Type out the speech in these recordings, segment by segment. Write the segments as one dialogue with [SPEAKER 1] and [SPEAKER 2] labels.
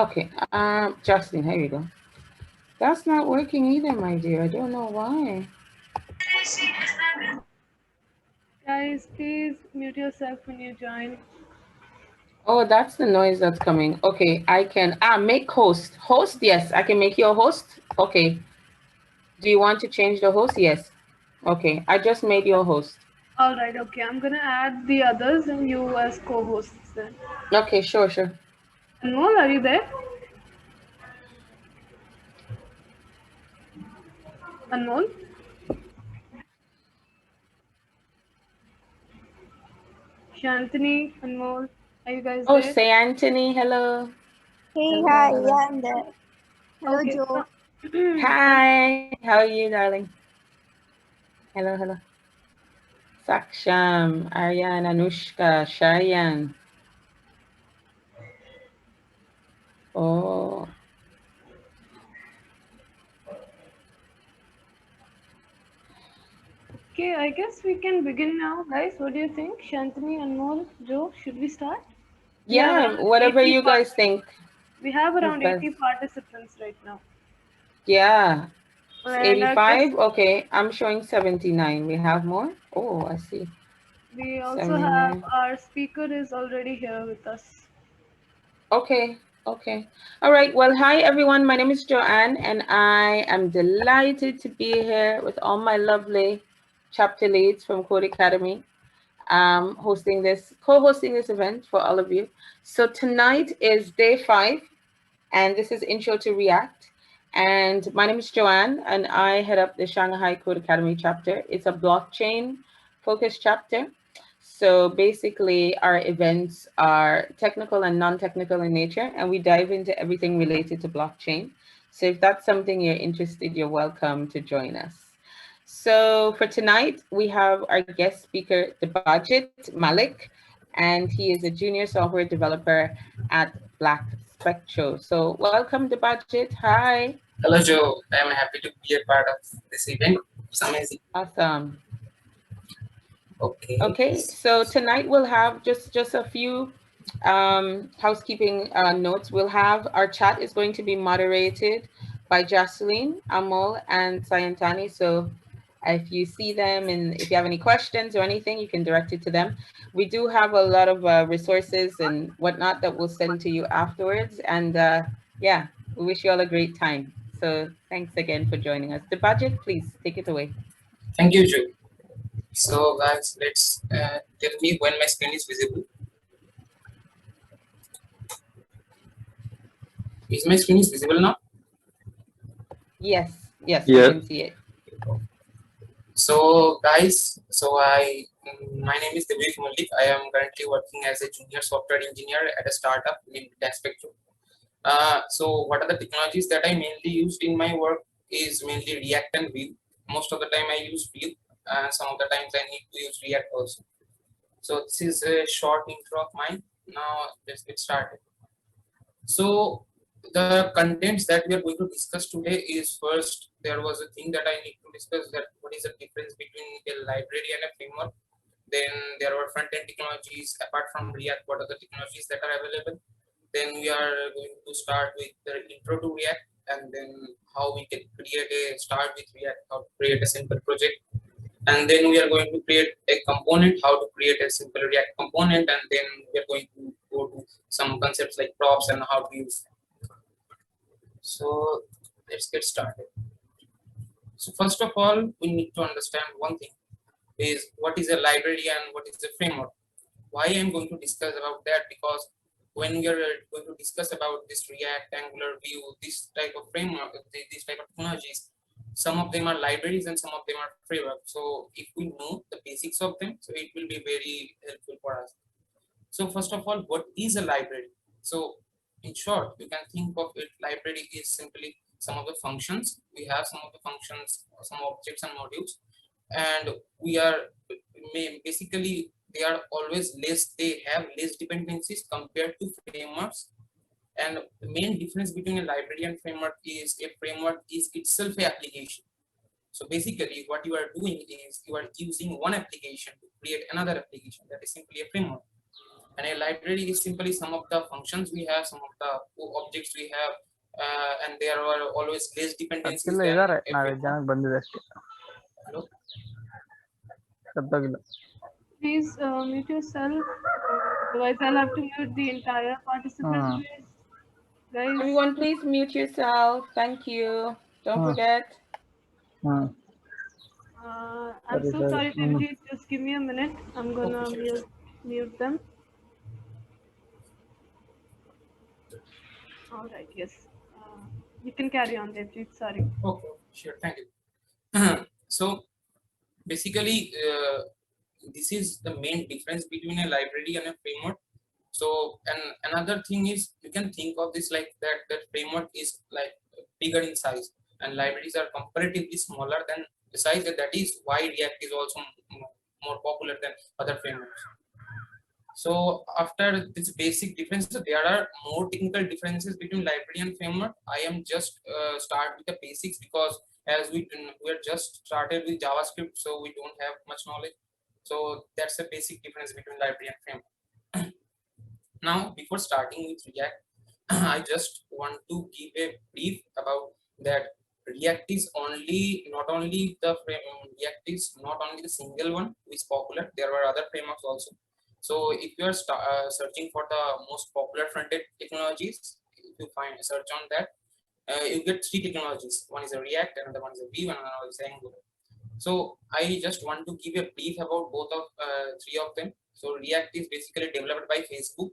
[SPEAKER 1] Okay. Justin, here you go. That's not working either, my dear. I don't know why.
[SPEAKER 2] Guys, please mute yourself when you join.
[SPEAKER 1] Oh, that's the noise that's coming. Okay, I can make host. Host, yes, I can make you a host. Okay. Do you want to change the host? Yes. Okay, I just made you a host.
[SPEAKER 2] All right, okay. I'm gonna add the others and you as co-hosts then.
[SPEAKER 1] Okay, sure, sure.
[SPEAKER 2] Anmol, are you there? Anmol, Shantini, Anmol, are you guys
[SPEAKER 1] Oh,
[SPEAKER 2] there?
[SPEAKER 1] say Anthony, hello.
[SPEAKER 3] Hey,
[SPEAKER 1] Hello,
[SPEAKER 3] hi,
[SPEAKER 1] hello.
[SPEAKER 3] yeah, I'm there. Hello,
[SPEAKER 2] Okay.
[SPEAKER 3] Joe.
[SPEAKER 1] Hi, how are you, darling? Hello, hello. Saksham, Aryan, Anushka, Shayan. Oh,
[SPEAKER 2] Okay, I guess we can begin now, guys. What do you think? Shantini, Anmol, Joe, should we start? We have
[SPEAKER 1] yeah,
[SPEAKER 2] around
[SPEAKER 1] whatever
[SPEAKER 2] 80
[SPEAKER 1] you guys think
[SPEAKER 2] we have
[SPEAKER 1] is
[SPEAKER 2] around
[SPEAKER 1] best.
[SPEAKER 2] 80 participants right now.
[SPEAKER 1] Yeah, it's
[SPEAKER 2] And I guess
[SPEAKER 1] 85. Okay, I'm showing 79. We have more? Oh, I see.
[SPEAKER 2] we also have
[SPEAKER 1] 79.
[SPEAKER 2] our speaker is already here with us.
[SPEAKER 1] Okay, okay. All right. Well, hi everyone. My name is Joanne, and I am delighted to be here with all my lovely chapter leads from Codecademy, co-hosting this event for all of you. So tonight is day 5, and this is Intro to React. And my name is Joanne, and I head up the Shanghai Code Academy chapter. It's a blockchain focused chapter. So basically, our events are technical and non technical in nature, and we dive into everything related to blockchain. So if that's something you're interested, you're welcome to join us. So for tonight, we have our guest speaker, the Budget Malik, and he is a junior software developer at Black Spectro. So welcome, the Budget. Hi.
[SPEAKER 4] Hello, Joe. I am happy to be a part of this event. It's amazing.
[SPEAKER 1] Awesome.
[SPEAKER 4] Okay.
[SPEAKER 1] Okay, so tonight we'll have just a few housekeeping notes. We'll have our chat is going to be moderated by Jocelyn, Amol, and Sayantani. So if you see them and if you have any questions or anything, you can direct it to them. We do have a lot of resources and whatnot that we'll send to you afterwards. And yeah, we wish you all a great time. So thanks again for joining us. The budget, please take it away.
[SPEAKER 4] Thank you, Joe. So, guys, let's tell me when my screen is visible. Is my screen is visible now?
[SPEAKER 1] Yes, yes, we
[SPEAKER 5] Yeah.
[SPEAKER 1] can see it.
[SPEAKER 4] So, guys, my name is Devik Malik. I am currently working as a junior software engineer at a startup named Spectrum. So, what are the technologies that I mainly used in my work is mainly React and Vue. Most of the time I use Vue, and some of the times I need to use React also. So this is a short intro of mine. Now let's get started. So the contents that we are going to discuss today is, first, there was a thing that I need to discuss, that what is the difference between a library and a framework. Then there are front-end technologies apart from React. What are the technologies that are available? Then we are going to start with the intro to React, and then how we can create a start with React, how to create a simple project, and then we are going to create a component, how to create a simple React component, and then we are going to go to some concepts like props and how to use them. So let's get started. So first of all, we need to understand one thing, is what is a library and what is a framework. Why I'm going to discuss about that, because when we are going to discuss about this React, Angular, Vue, this type of framework, this type of technologies, some of them are libraries and some of them are framework. So if we know the basics of them, so it will be very helpful for us. So first of all, what is a library? So in short, you can think of it, library is simply some of the functions. We have some of the functions, some objects and modules, and we are basically, they are always less, they have less dependencies compared to frameworks. And the main difference between a library and framework is a framework is itself a application. So basically what you are doing is you are using one application to create another application, that is simply a framework. And a library is simply some of the functions we have, some of the objects we have, and there are always less dependencies
[SPEAKER 5] ಅದಕ್ಕೆಲ್ಲ
[SPEAKER 4] than
[SPEAKER 5] ಇದ್ದಾರೆ,
[SPEAKER 4] a
[SPEAKER 5] ನಾಳೆ
[SPEAKER 4] framework.
[SPEAKER 5] ಜನಕ್ಕೆ ಬಂದಿದೆ ಅಷ್ಟೇ,
[SPEAKER 4] Hello?
[SPEAKER 5] ಗೊತ್ತಾಗಿಲ್ಲ.
[SPEAKER 2] Please mute yourself. Otherwise, I'll have to mute the entire participant list. Guys,
[SPEAKER 1] Everyone, please mute yourself. Thank you. Don't forget.
[SPEAKER 2] I'm
[SPEAKER 5] ಸರಿ
[SPEAKER 2] so
[SPEAKER 5] ಸರಿ.
[SPEAKER 2] sorry, Devji. Just give me a minute. I'm
[SPEAKER 4] Okay,
[SPEAKER 2] gonna
[SPEAKER 4] sure, sure.
[SPEAKER 2] mute them. All right. Yes. You can carry on, Devji. Sorry.
[SPEAKER 4] Okay, sure, thank you. So basically, this is the main difference between a library and a framework. So, and another thing is, you can think of this like that framework is like bigger in size, and libraries are comparatively smaller than the size. And that is why React is also more popular than other frameworks. So after this basic differences, there are more technical differences between library and framework. I am just start with the basics, because as we are just started with JavaScript, so we don't have much knowledge. So that's the basic difference between library and framework. Now, before starting with React, I just want to give a brief about that. React is not only the React is not only the single one which is popular. There are other frameworks also. So if you are searching for the most popular front-end technologies, if you find search on that, you get three technologies. One is a React, another one is a Vue, and another is Angular. So I just want to give a brief about both of three of them. So React is basically developed by Facebook,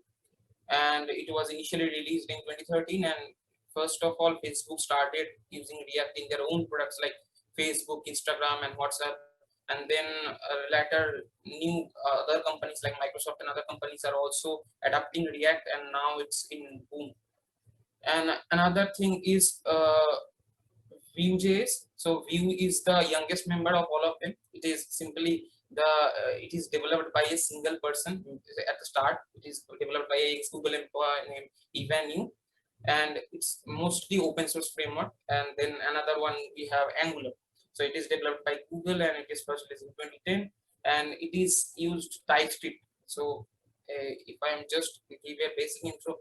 [SPEAKER 4] and it was initially released in 2013. And first of all, Facebook started using React in their own products like Facebook, Instagram, and WhatsApp. And then later, new other companies like Microsoft and other companies are also adapting React, and now it's in boom. And another thing is Vue.js. So Vue is the youngest member of all of them. It is simply it is developed by a single person at the start. It is developed by a Google employee named Ivan New, and it's mostly open source framework. And then another one we have Angular. So it is developed by Google, and it is first released in 2010, and it is used TypeScript. So if I am just give a basic intro,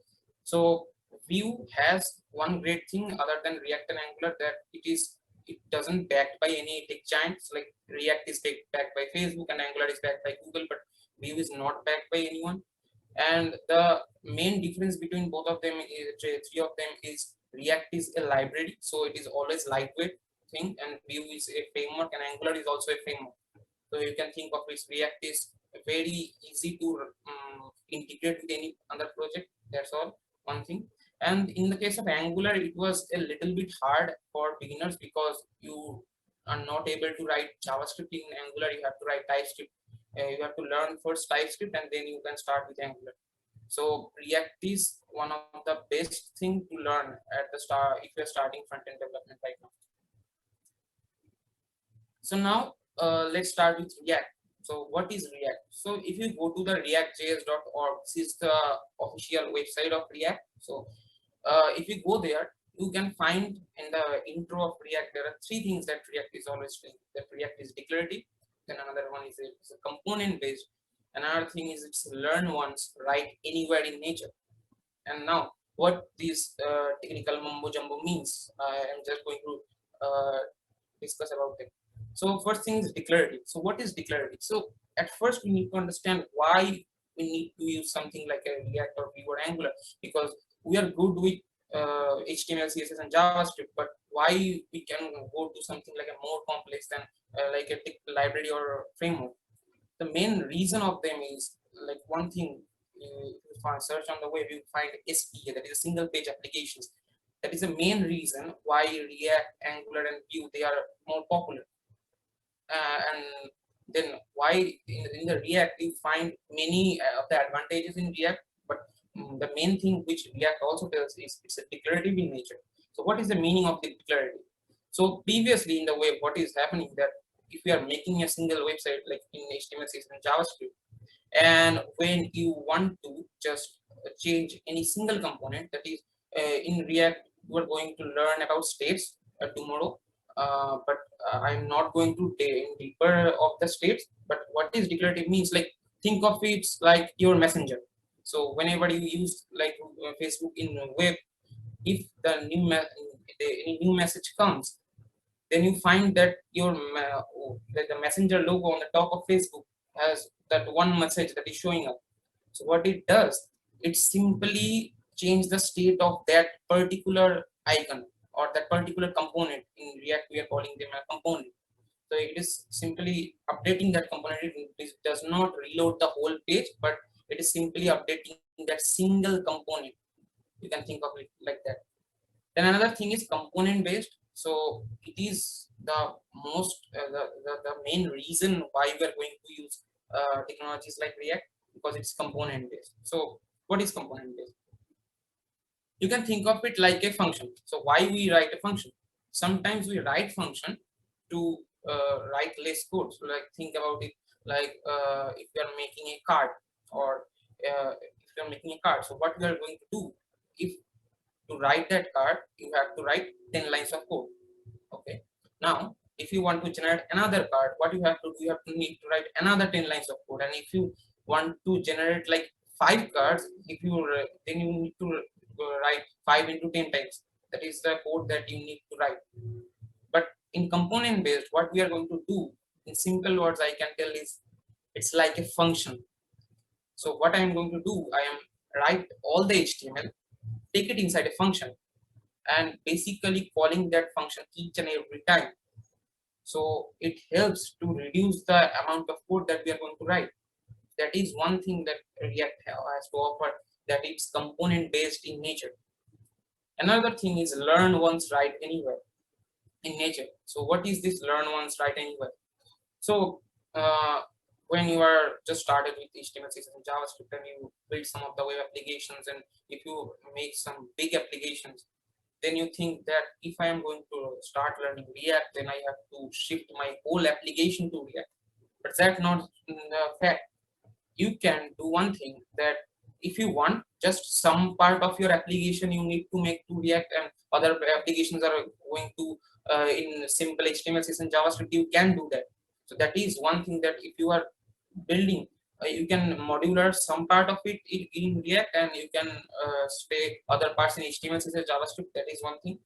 [SPEAKER 4] so Vue has one great thing other than React and Angular, that it doesn't backed by any tech giants. Like React is backed by Facebook and Angular is backed by Google, but Vue is not backed by anyone. And the main difference between both of them is three of them is React is a library, so it is always lightweight thing, and Vue is a framework, and Angular is also a framework. So you can think of it, React is very easy to integrate with any other project. That's all one thing. And in the case of Angular, it was a little bit hard for beginners, because you are not able to write JavaScript in Angular. You have to write TypeScript. You have to learn first TypeScript, and then you can start with Angular. So React is one of the best thing to learn at the start if you're starting front-end development right now. So now let's start with React. So what is React? So if you go to the reactjs.org, this is the official website of React. So if you go there, you can find in the intro of React, there are three things that React is always doing. That React is declarative. Then another one is it's a component based. Another thing is it's learn once, write anywhere in nature. And now what this technical mumbo jumbo means, I am just going to discuss about it. So first thing is declarative. So what is declarative? So at first we need to understand why we need to use something like a React or Vue or Angular, because we are good with HTML, CSS, and JavaScript, but why we can go to something like a more complex than like a library or framework? The main reason of them is like one thing. If you find search on the web, you find SPA, that is a single page applications. That is the main reason why React, Angular, and Vue they are more popular. And then why in the React you find many of the advantages in React, but the main thing which React also does is it's a declarative in nature. So what is the meaning of the declarative? So previously in the web, what is happening that if you are making a single website like in HTML, CSS, and JavaScript, and when you want to just change any single component, that is in React, you are going to learn about states tomorrow, but I'm not going to deeper of the states. But what is declarative means, like think of it like your messenger. So whenever you use like Facebook in web, if any new message comes, then you find that that the messenger logo on the top of Facebook has that one message that is showing up. So what it does, it simply change the state of that particular icon or that particular component. In React, we are calling them a component. So it is simply updating that component. It does not reload the whole page, but it is simply updating that single component. You can think of it like that. Then another thing is component based. So it is the the main reason why we are going to use technologies like React, because it's component based. So what is component based? You can think of it like a function. So why we write a function? Sometimes we write function to write less code. So like think about it like if you are making a card, or if you are making a card. So what we are going to do, if to write that card, you have to write 10 lines of code. Okay. Now, if you want to generate another card, what you have to do, you have to need to write another 10 lines of code. And if you want to generate like 5 cards, if you then you need to write 5 into 10 times. That is the code that you need to write. But in component based, what we are going to do, in simple words, I can tell is it's like a function. So what I am going to do, I am write all the HTML, take it inside a function, and basically calling that function each and every time. So it helps to reduce the amount of code that we are going to write. That is one thing that React has to offer, that it's component based in nature. Another thing is learn once, write anywhere in nature. So what is this learn once, write anywhere? So when you are just started with HTML, CSS, and JavaScript, and you build some of the web applications, and if you make some big applications, then you think that if I am going to start learning React, then I have to shift my whole application to React. But that's not the fact. You can do one thing, that if you want just some part of your application you need to make to React, and other applications are going to in simple HTML, CSS, and JavaScript, you can do that. So that is one thing, that if you are building, you can modular some part of it in React, and you can stay other parts in HTML, CSS, JavaScript. That is one thing.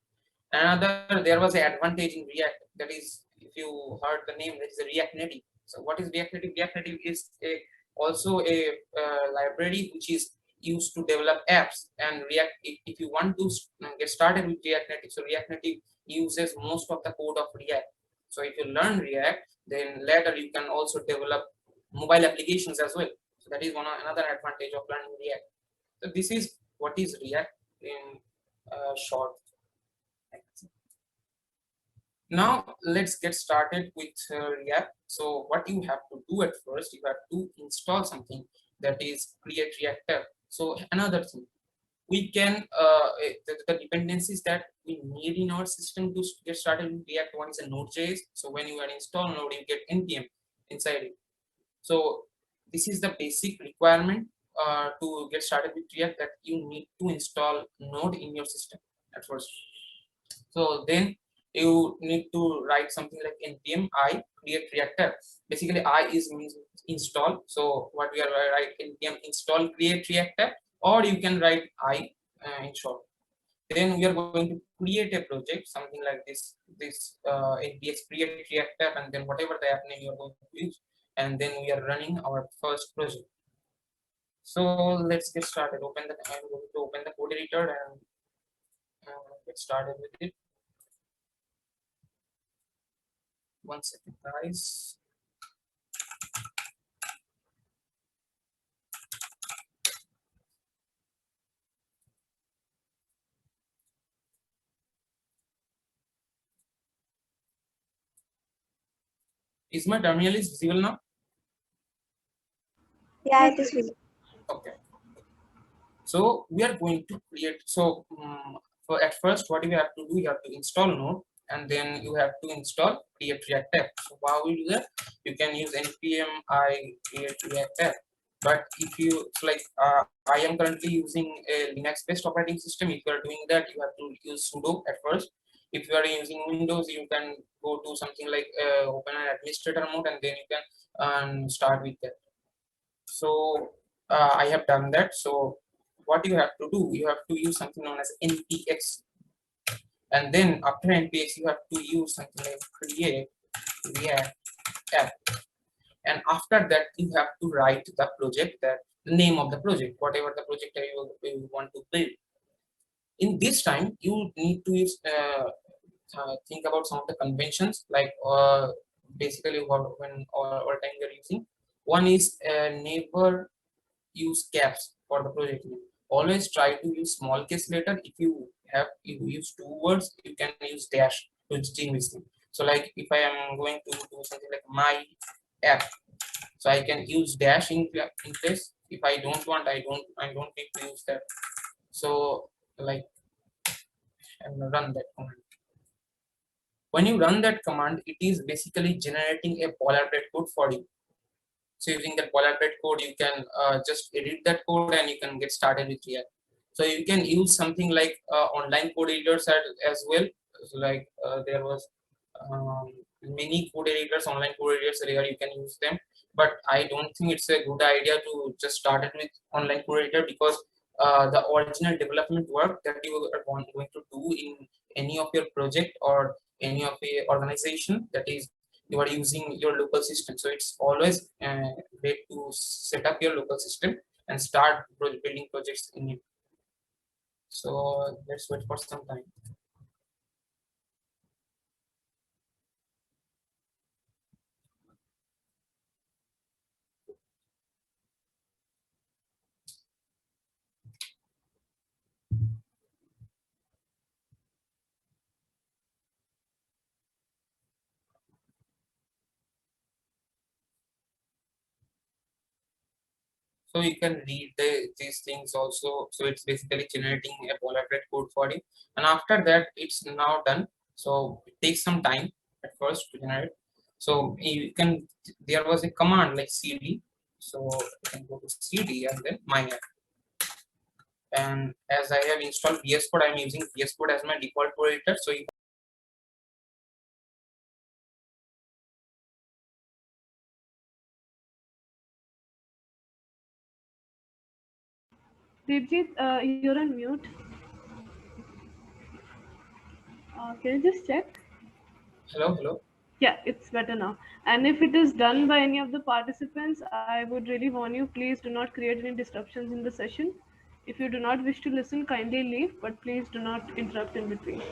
[SPEAKER 4] Another, there was an advantage in React, that is, if you heard the name, that is a React Native. So what is React Native? React Native is also a library which is used to develop apps. And React, if you want to get started with React Native, so React Native uses most of the code of React. So if you learn React, then later you can also develop mobile applications as well. So that is another advantage of learning React. So this is what is React in short. Now let's get started with React. So what you have to do at first, you have to install something, that is create React tab. So another thing, we can the dependencies that we need in our system to get started with React. One is a Node.js. So when you are install Node, you get npm inside it. So this is the basic requirement to get started with React, that you need to install Node in your system at first. So then you need to write something like npm I create React tab. Basically I is means install. So what we are write npm install create React tab, or you can write I in short. Then we are going to create a project, something like this npx create React tab, and then whatever the app name you are going to use, and then we are running our first project. So let's get started. I'm going to open the code editor and get started with it. One second, guys. Is my terminal is visible now?
[SPEAKER 3] Yeah, it is visible.
[SPEAKER 4] Okay. So we are going to create. So for at first, what you have to do, you have to install Node, and then you have to install create React tab. So how we do that? You can use npm I create React tab. But if you, so like I am currently using a Linux-based operating system. If you are doing that, you have to use sudo at first. If you are using Windows, you can go to something like open an administrator mode, and then you can start with that. So I have done that. So what you have to do, you have to use something known as npx, and then after npx you have to use something like create react app, and after that you have to write the project, that the name of the project, whatever the project that you want to build. In this time you need to use think about some of the conventions, like basically what when all time you're using. One is never use caps for the project name. Always try to use small case letter. If you use two words, you can use dash to distinguish them. So like if I am going to do something like my app, so I can use dash in place. If I don't want, I don't need to use that. So like I'm gonna run that command. When you run that command, it is basically generating a boilerplate code for you. So using that boilerplate code, you can just edit that code and you can get started with React. So you can use something like online code editors as well. So like there was um, many code editors, online code editors where you can use them. But I don't think it's a good idea to just start it with online code editor, because the original development work that you are going to do in any of your project or any of the organization, that is you are using your local system. So it's always great to set up your local system and start building projects in it. So let's wait for some time. So you can read these things also. So it's basically generating a boilerplate code for you, and after that it's now done. So it takes some time at first to generate. So you can, there was a command like cd. So you can go to cd and then my app. And as I have installed VS Code, I'm using VS Code as my default code editor. So if
[SPEAKER 2] Devjit, you're on mute. Can you just check?
[SPEAKER 4] hello, hello.
[SPEAKER 2] Yeah, it's better now. And if it is done by any of the participants, I would really warn you, please do not create any disruptions in the session. If you do not wish to listen, kindly leave, but please do not interrupt in between.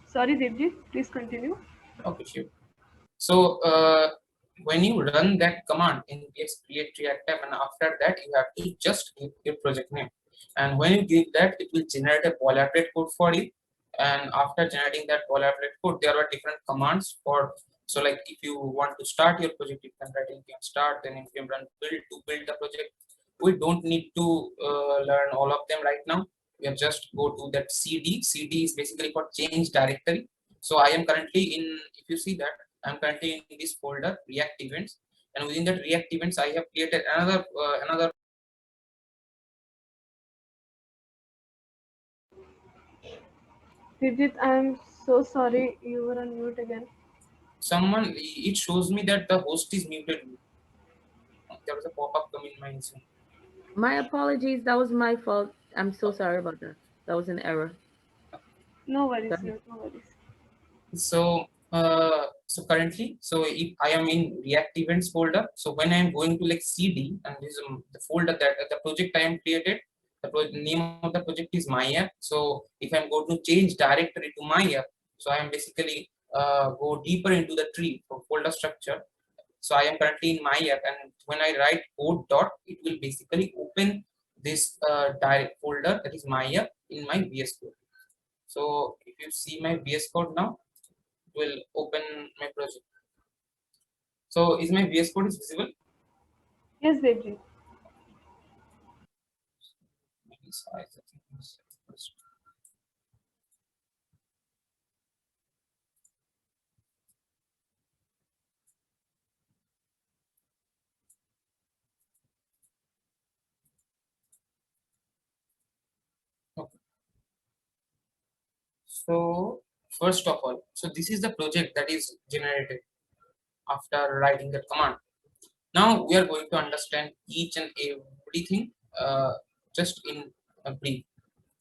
[SPEAKER 2] Sorry, Devjit, please continue.
[SPEAKER 4] Okay, sure. So when you run that command in PS create react app, and after that you have to just give your project name. And when you give that, it will generate a boilerplate code for you. And after generating that boilerplate code, there are different commands for. So like if you want to start your project, you can write npm start, then npm run build to build the project. We don't need to learn all of them right now. We have just go to that cd. Cd is basically for change directory. So I am currently in, if you see that, I'm currently in this folder React events, and within that React events, I have created another.
[SPEAKER 2] Devjit, I'm so sorry, you were on mute again.
[SPEAKER 4] Someone, it shows me that the host is muted. There was a pop-up coming in my Zoom.
[SPEAKER 1] My apologies. That was my fault. I'm so sorry about that. That was an error.
[SPEAKER 2] No worries,
[SPEAKER 1] Sorry.
[SPEAKER 2] no worries.
[SPEAKER 4] So currently, so if I am in React events folder, so when I am going to like cd, and this is the folder that the project I am created, the name of the project is my app. So if I'm going to change directory to my app, so I am basically go deeper into the tree for folder structure. So I am currently in my app, and when I write code dot, it will basically open this direct folder that is my app in my VS Code. So if you see my VS Code now, it will open my project. So is my VS Code is visible?
[SPEAKER 2] Yes, Devjit.
[SPEAKER 4] Okay. So first of all, so this is the project that is generated after writing that command. Now we are going to understand each and everything uh, just in a brief.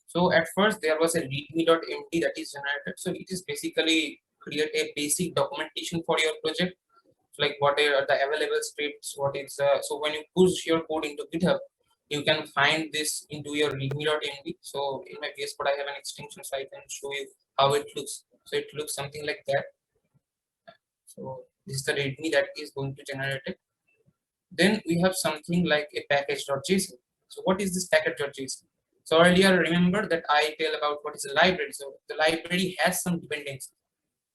[SPEAKER 4] So at first there was a readme.md that is generated. So it is basically create a basic documentation for your project, like what are the available scripts, what is so when you push your code into GitHub, you can find this into your readme.md. So in my VS Code I have an extension, so I can show you how it looks. So it looks something like that. So this is the readme that is going to generate it. Then we have something like a package.json. So what is this package.json? So earlier remember that I tell about what is a library. So the library has some dependencies.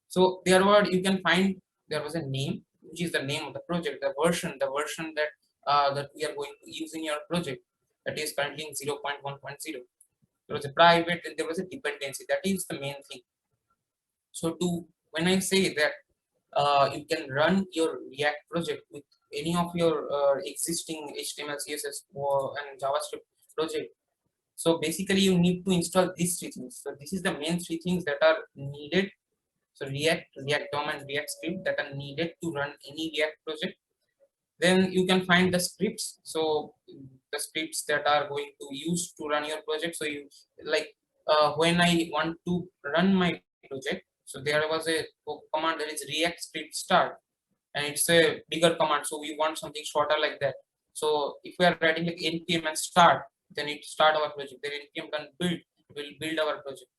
[SPEAKER 4] So there were, you can find there was a name, which is the name of the project, the version that that we are going to use in your project, that is currently in 0.1.0. There was a private and there was a dependency. That is the main thing. So to when I say that you can run your React project with any of your existing HTML, CSS, or and JavaScript project. So basically, you need to install these three things. So this is the main three things that are needed. So React, React DOM, and React script that are needed to run any React project. Then you can find the scripts. So the scripts that are going to use to run your project. So you like when I want to run my project. So there was a command that is React script start, and it's a bigger command. So we want something shorter like that. So if we are writing like npm and start, then it start our project. Then npm can build, will build our project.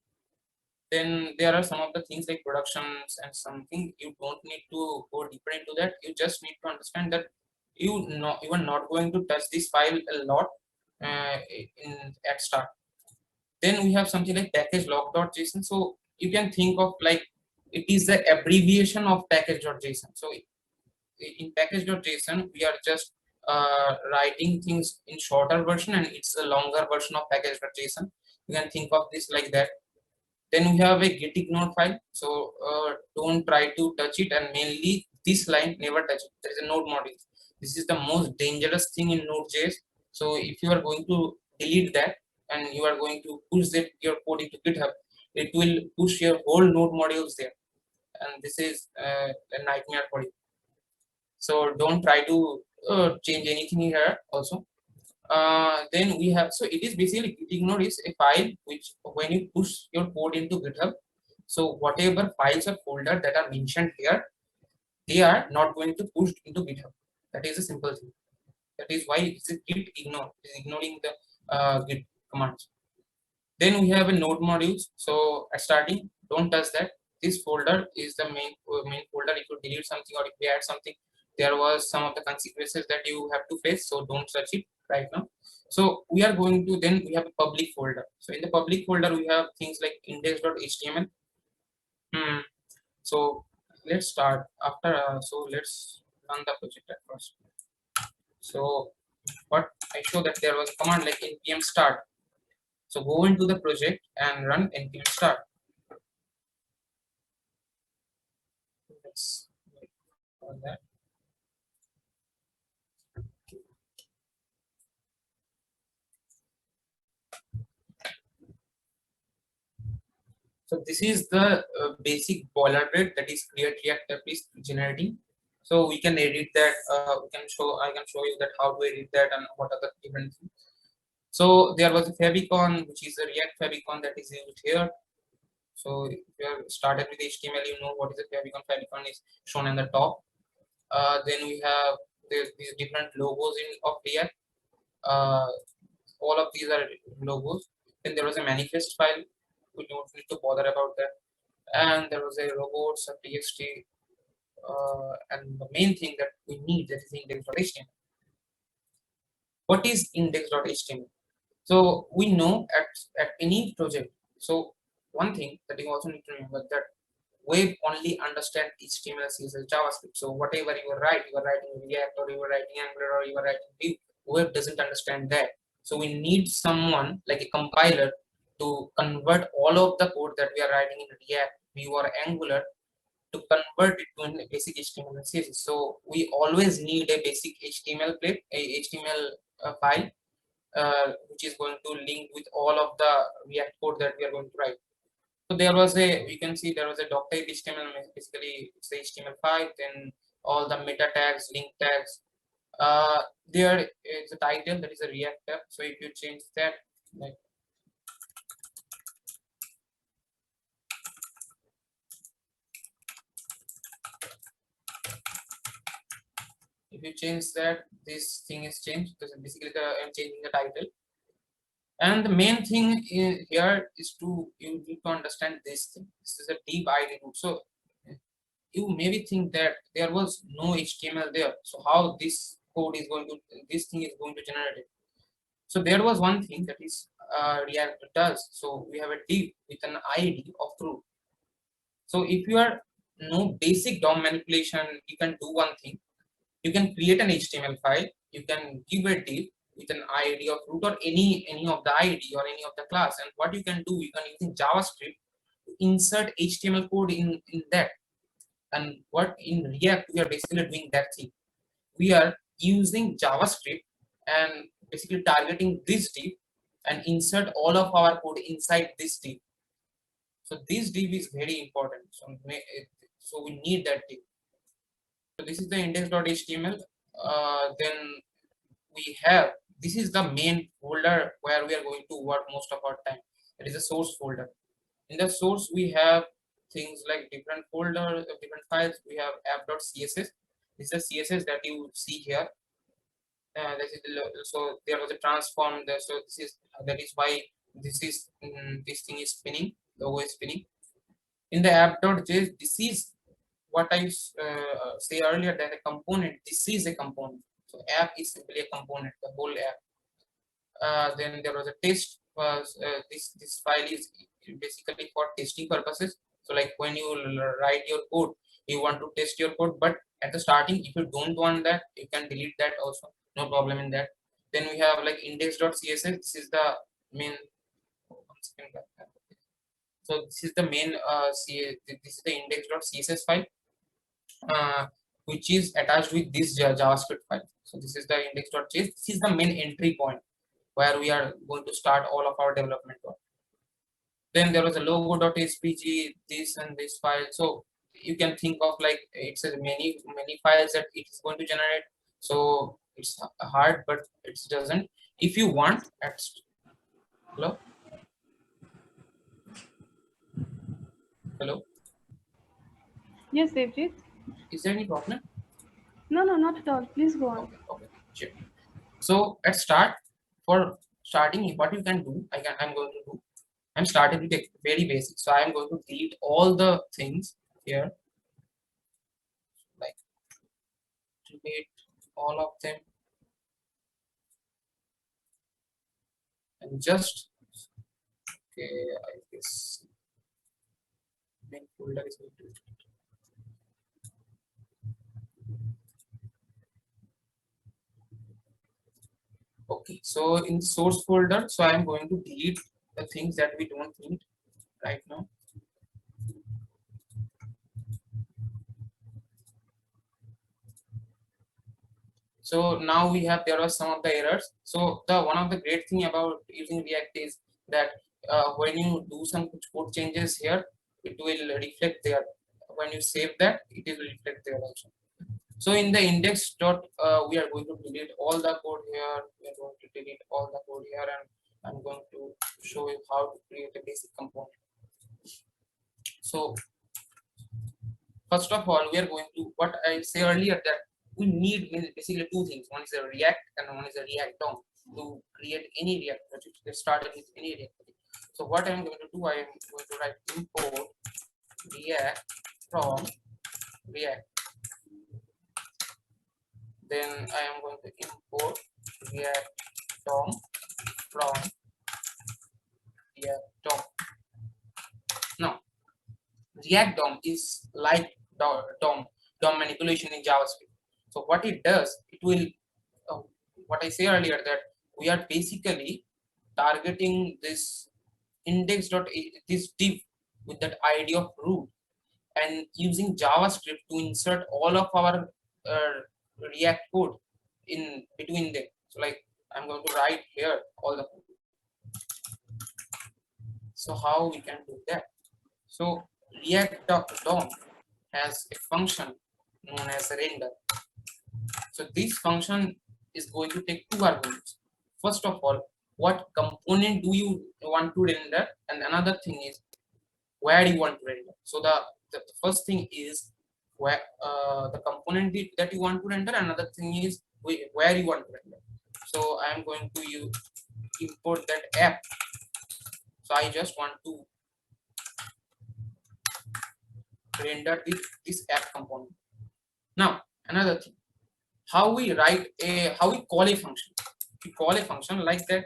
[SPEAKER 4] Then there are some of the things like productions and something. You don't need to go deeper into that. You just need to understand that you are not going to touch this file a lot in at start. Then we have something like package log.json. So you can think of like it is the abbreviation of package.json. So in package.json we are just writing things in shorter version, and it's a longer version of package.json. You can think of this like that. Then we have a git ignore file. So don't try to touch it, and mainly this line, never touch it. There is a node module. This is the most dangerous thing in node.js. So if you are going to delete that and you are going to push that your code into GitHub, it will push your whole node modules there, and this is a nightmare for you. So don't try to change anything here also. Then we have, so it is basically git ignore is a file which when you push your code into GitHub, so whatever files or folder that are mentioned here, they are not going to push into GitHub. That is a simple thing. That is why it's a git ignore. It's ignoring the git commands. Then we have a node modules. So at starting, don't touch that. This folder is the main folder. If you delete something or if you add something, there was some of the consequences that you have to face. So don't touch it right now. So we are going to, then we have a public folder. So in the public folder, we have things like index.html. Hmm. So let's start after. So let's run the project at first. So what I show that there was a command like npm start. So go into the project and run npm start. Let's wait for that. So this is the basic boilerplate that is Create React app is generating. So we can edit that. We can show. I can show you that how to edit that and what are the different things. So there was a favicon, which is a React favicon that is used here. So if you have started with HTML, you know what is a favicon. Favicon is shown in the top. Then we have these different logos in of React. Uh, all of these are logos. Then there was a manifest file. We don't need to bother about that. And there was a robots.txt. And the main thing that we need, that is index.html. What is index.html? So we know at any project. So one thing that you also need to remember that web only understand HTML, CSS, JavaScript. So whatever you are writing React or you are writing Angular or you are writing Vue, web doesn't understand that. So we need someone like a compiler to convert all of the code that we are writing in React, Vue or Angular, to convert it to a basic HTML and CSS. So we always need a basic HTML file, which is going to link with all of the React code that we are going to write. So there was a, you can see there was a doc type HTML, basically it's the HTML5, then all the meta tags, link tags, There is a title that is a reactor. So if you change that, like if you change that, this thing is changed. So basically, I'm changing the title. And the main thing here is you need to understand this thing. This is a deep ID root. So you maybe think that there was no HTML there. So how this code is going to, this thing is going to generate it. So there was one thing that is React does. So we have a div with an ID of root. So if you are no basic DOM manipulation, you can do one thing. You can create an HTML file. You can give a div with an ID of root or any of the ID or any of the class. And what you can do, you can using JavaScript insert HTML code in that. And what in React we are basically doing that thing. We are using JavaScript and basically targeting this div and insert all of our code inside this div. So this div is very important. So we need that div. So this is the index.html. Then we have, this is the main folder where we are going to work most of our time. It is a source folder. In the source we have things like different folders, different files. We have app.css. This is the CSS that you see here. So there was a transform there. So this is that is why this thing is spinning. The O is spinning. In the app.js, this is what I say earlier, that a component. This is a component. So app is simply a component. The whole app. Then there was a test. This file is basically for testing purposes. So like when you write your code, you want to test your code, but at the starting, if you don't want that, you can delete that also. No problem in that. Then we have like index.css. This is the main. So this is the main. This is the index.css file, which is attached with this JavaScript file. So this is the index.js. This is the main entry point where we are going to start all of our development work. Then there was a logo.svg, this and this file. So you can think of like it's a many files that it is going to generate. So it's hard, but it doesn't. If you want, hello, hello,
[SPEAKER 2] Yes, Devjit.
[SPEAKER 4] is there any problem?
[SPEAKER 2] No, no, not at all. Please go on.
[SPEAKER 4] Okay, sure. So let's start. For starting, what you can do, I'm going to do. I'm starting with a very basic. So I'm going to delete all the things here, like delete all of them, and just okay. I guess main folder is going to. Okay, so in source folder, so I'm going to delete the things that we don't need right now. So now we have, there are some of the errors. So the one of the great thing about using React is that when you do some code changes here, it will reflect there. When you save that, it will reflect there also. So in the index dot, we are going to delete all the code here. We are going to delete all the code here, and I'm going to show you how to create a basic component. So first of all, we are going to, what I say earlier, that we need basically two things. One is a React and one is a React DOM to create any React project. Get started with any React project. So what I'm going to do, I am going to write import React from React. Then I am going to import React DOM from React DOM. Now, React DOM is like DOM manipulation in JavaScript. So what it does, it will, what I say earlier, that we are basically targeting this this div with that ID of root and using JavaScript to insert all of our React code in between them. So like I'm going to write here all the code. So how we can do that? So React DOM has a function known as render. So this function is going to take two arguments. First of all, what component do you want to render, and another thing is where you want to render. So the first thing is where the component that you want to render. Another thing is where you want to render. So I am going to import that app. So I just want to render this app component. Now another thing, how we call a function. We call a function like that.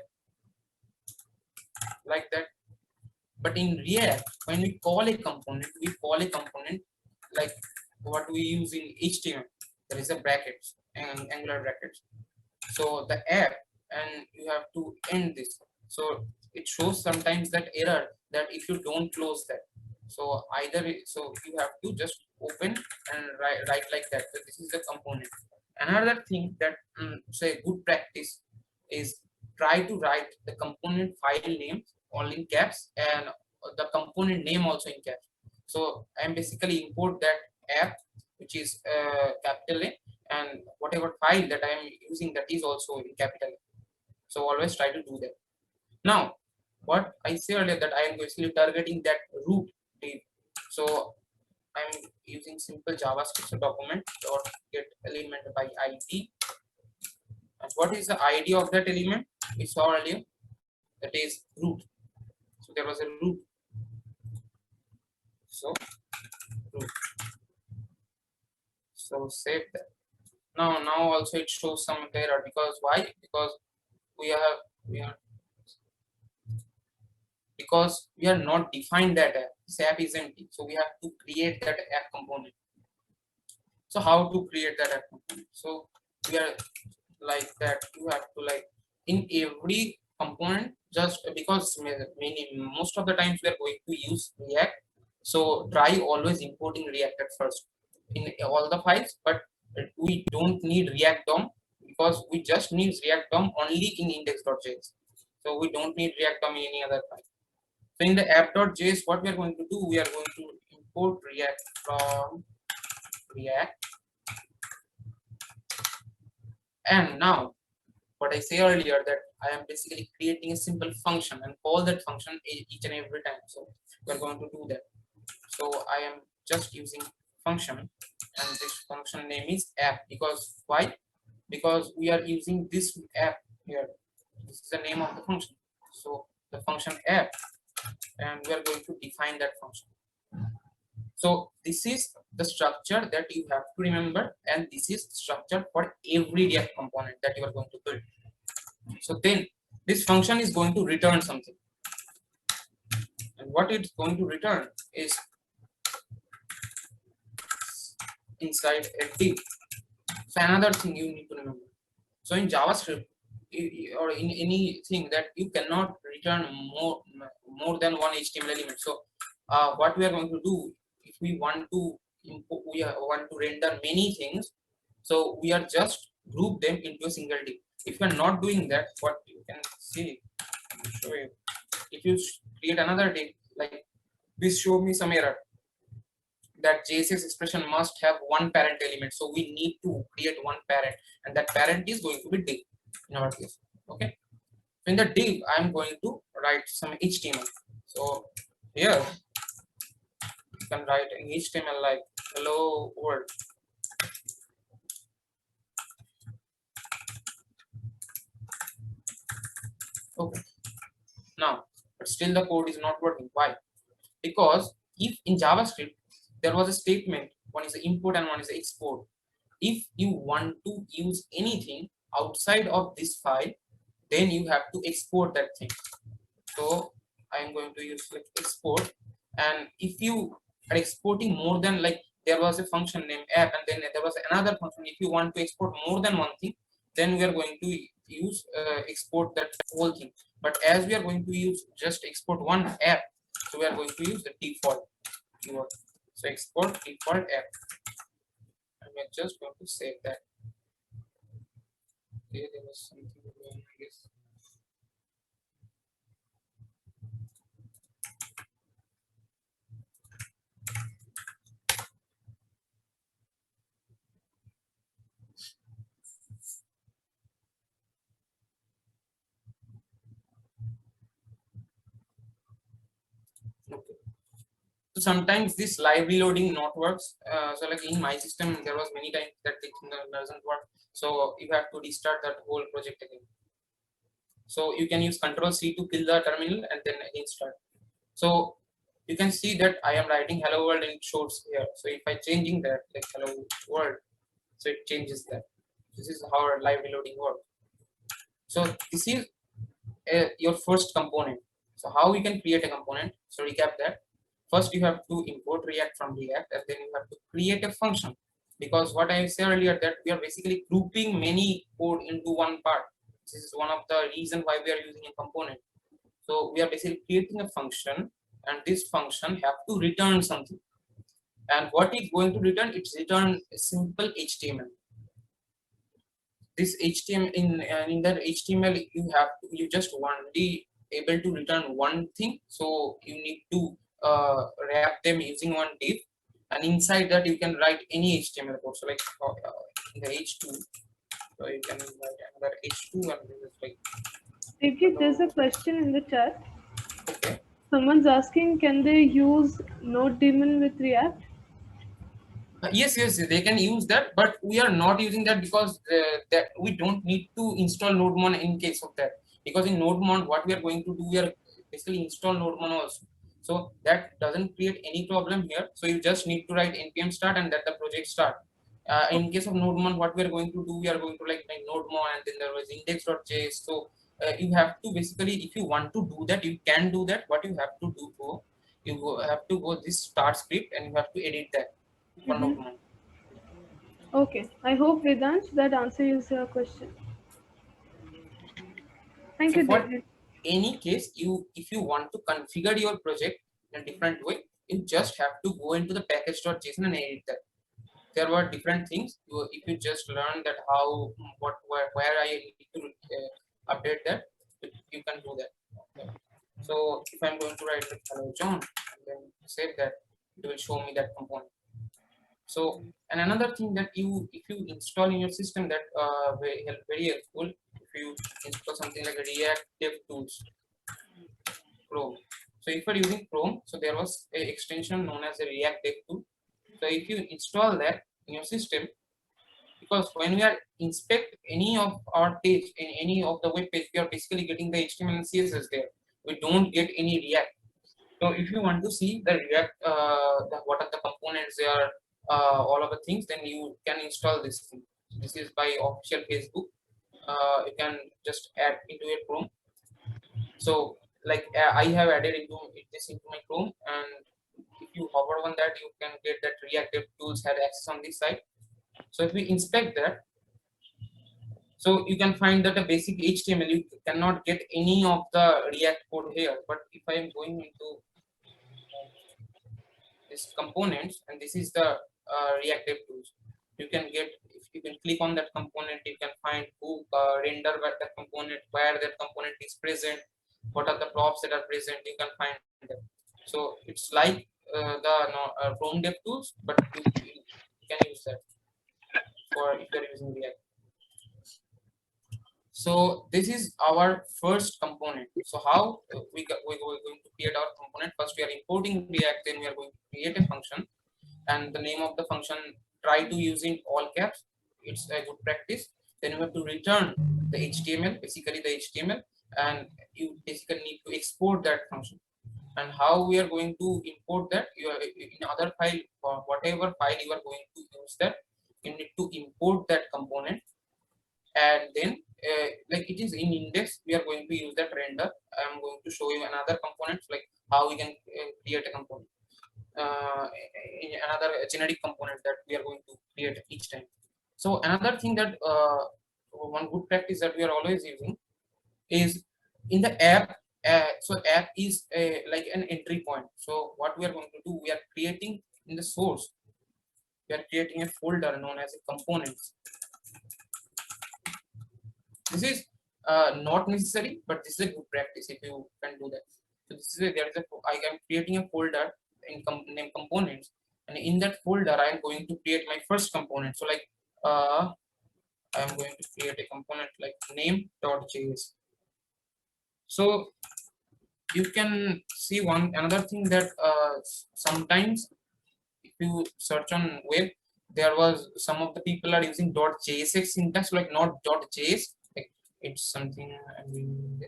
[SPEAKER 4] But in React, when we call a component, we call a component like what we use in HTML. There is a brackets and angular brackets. So the app, and you have to end this. So it shows sometimes that error that if you don't close that. So so you have to just open and write like that. So this is the component. Another thing that say good practice is try to write the component file name only in caps and the component name also in caps. So I'm basically import that app which is capital A, and whatever file that I am using, that is also in capital A. So always try to do that. Now what I say earlier, that I am basically targeting that root div. So I'm using simple JavaScript. So document dot get element by ID. And what is the ID of that element? We saw earlier, that is root. So there was a root. So root. So save that. Now also it shows some error, because why? Because we are not defined that app. This app is empty. So we have to create that app component. So how to create that app component? So we are like that. You have to like in every component, just because most of the times we are going to use React. So try always importing React at first in all the files, but we don't need React DOM, because we just need React DOM only in index.js. So we don't need React DOM in any other file. So in the app.js, what we are going to do, we are going to import React from React. And now what I say earlier, that I am basically creating a simple function and call that function each and every time. So we are going to do that. So I am just using function, and this function name is app. Because why? Because we are using this app here. This is the name of the function. So the function app, and we are going to define that function. So this is the structure that you have to remember, and this is structure for every React component that you are going to build. So then this function is going to return something, and what it's going to return is inside a div. So another thing you need to remember. So in JavaScript, or in anything, that you cannot return more than one HTML element. So what we are going to do, if we want to want to render many things, so we are just group them into a single div. If you are not doing that, what you can see, I'll show you. If you create another div, like this, show me some error that JSX expression must have one parent element. So we need to create one parent, and that parent is going to be div in our case. Okay. So in the div, I'm going to write some HTML. So here you can write in HTML like hello world. Okay. Now, but still the code is not working. Why? Because if in JavaScript there was a statement, one is the input and one is the export. If you want to use anything outside of this file, then you have to export that thing. So I am going to use like export, and if you are exporting more than, like, there was a function named app, and then there was another function, if you want to export more than one thing, then we are going to use export that whole thing. But as we are going to use just export one app, so we are going to use the default keyword. So export default app, and we are just going to save that. Okay, there was something wrong, I guess. So sometimes this live reloading not works. So like in my system, there was many times that it doesn't work. So you have to restart that whole project again. So you can use Control C to kill the terminal and then again start. So you can see that I am writing hello world and it shows here. So if I changing that like hello world, so it changes that. This is how our live reloading works. So this is your first component. So how we can create a component? So recap that. First you have to import React from React, and then you have to create a function. Because what I said earlier, that we are basically grouping many code into one part. This is one of the reason why we are using a component. So we are basically creating a function, and this function have to return something. And what it's going to return? It's return a simple HTML. This HTML in that HTML you just only able to return one thing. So you need to wrap them using one div, and inside that you can write any HTML code. So like in the H2, so you can write another H2 and this is like
[SPEAKER 2] Devjit, there's a question in the chat.
[SPEAKER 4] okay.
[SPEAKER 2] Someone's asking, can they use Node daemon with React?
[SPEAKER 4] Yes, they can use that, but we are not using that because that we don't need to install nodemon in case of that. Because in nodemon, what we are going to do, we are basically install nodemon also. So that doesn't create any problem here. So you just need to write npm start and let the project start. In case of nodemon, what we are going to do, we are going to like make nodemon and then there was index.js. So you have to basically, if you want to do that, you can do that. What you have to do, have to go this start script and you have to edit that. One
[SPEAKER 2] Mm-hmm.
[SPEAKER 4] nodemon.
[SPEAKER 2] Okay, I hope Vedansh that answers your question. Thank
[SPEAKER 4] So
[SPEAKER 2] you,
[SPEAKER 4] for
[SPEAKER 2] Devjit.
[SPEAKER 4] any case, if you want to configure your project in a different way, you just have to go into the package.json and edit that. There were different things. If you just learn that how where I need to update that, you can do that. Okay. So if I'm going to write like hello John and then save that, it will show me that component. So and another thing that if you install in your system that very helpful, if you install something like React DevTools Chrome. So if you're using Chrome, so there was a extension known as a React DevTool. So if you install that in your system, because when we are inspect any of our page in any of the web page, we are basically getting the HTML and CSS there. We don't get any React. So if you want to see the React, what are the components there, all of the things, then you can install this thing. This is by official Facebook. You can just add into your Chrome. So like I have added this into my Chrome, and if you hover on that, you can get that React tools had access on this site. So if we inspect that, so you can find that a basic HTML, you cannot get any of the React code here. But if I am going into this components, and this is the reactive tools, you can get, if you can click on that component, you can find who render that component, where that component is present, what are the props that are present, you can find them. So it's like the Chrome dev tools, but you can use that for if you're using React. So this is our first component. So how we're going to create our component? First we are importing React, then we are going to create a function, and the name of the function, try to use in all caps. It's a good practice. Then you have to return the HTML, basically the HTML, and you basically need to export that function. And how we are going to import that? You are in other file or whatever file you are going to use that, you need to import that component, and then like it is in index, we are going to use that render. I'm going to show you another component, like how we can create a component in another generic component that we are going to create each time. So another thing that one good practice that we are always using is in the app. So app is like an entry point. So what we are going to do, we are creating in the source, we are creating a folder known as a components. This is not necessary, but this is a good practice if you can do that. So this is I am creating a folder in name components, and in that folder I am going to create my first component. So like I am going to create a component like name.js. So you can see one another thing that sometimes if you search on web, there was some of the people are using .jsx syntax, like not .js, like it's something I mean,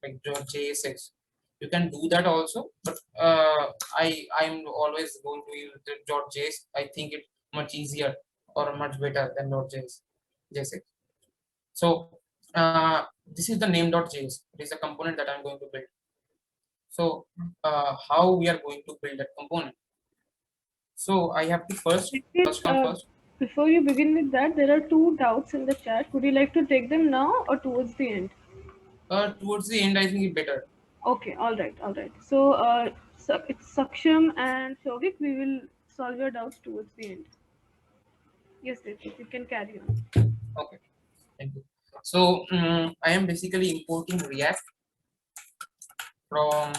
[SPEAKER 4] like .jsx. You can do that also, but I'm always going to use the .js. I think it much easier or much better than .jsx. So this is the name.js. It is a component that I'm going to build. So how we are going to build that component? So I have to
[SPEAKER 2] Actually,
[SPEAKER 4] first come first.
[SPEAKER 2] before you begin with that, there are two doubts in the chat. Would you like to take them now or towards the end?
[SPEAKER 4] Towards the end, I think it better.
[SPEAKER 2] Okay, all right, all right. So, it's Saksham and Shogik. We will solve your doubts towards the end. Yes, Detik, you can carry on.
[SPEAKER 4] Okay, thank you. So I am basically importing React from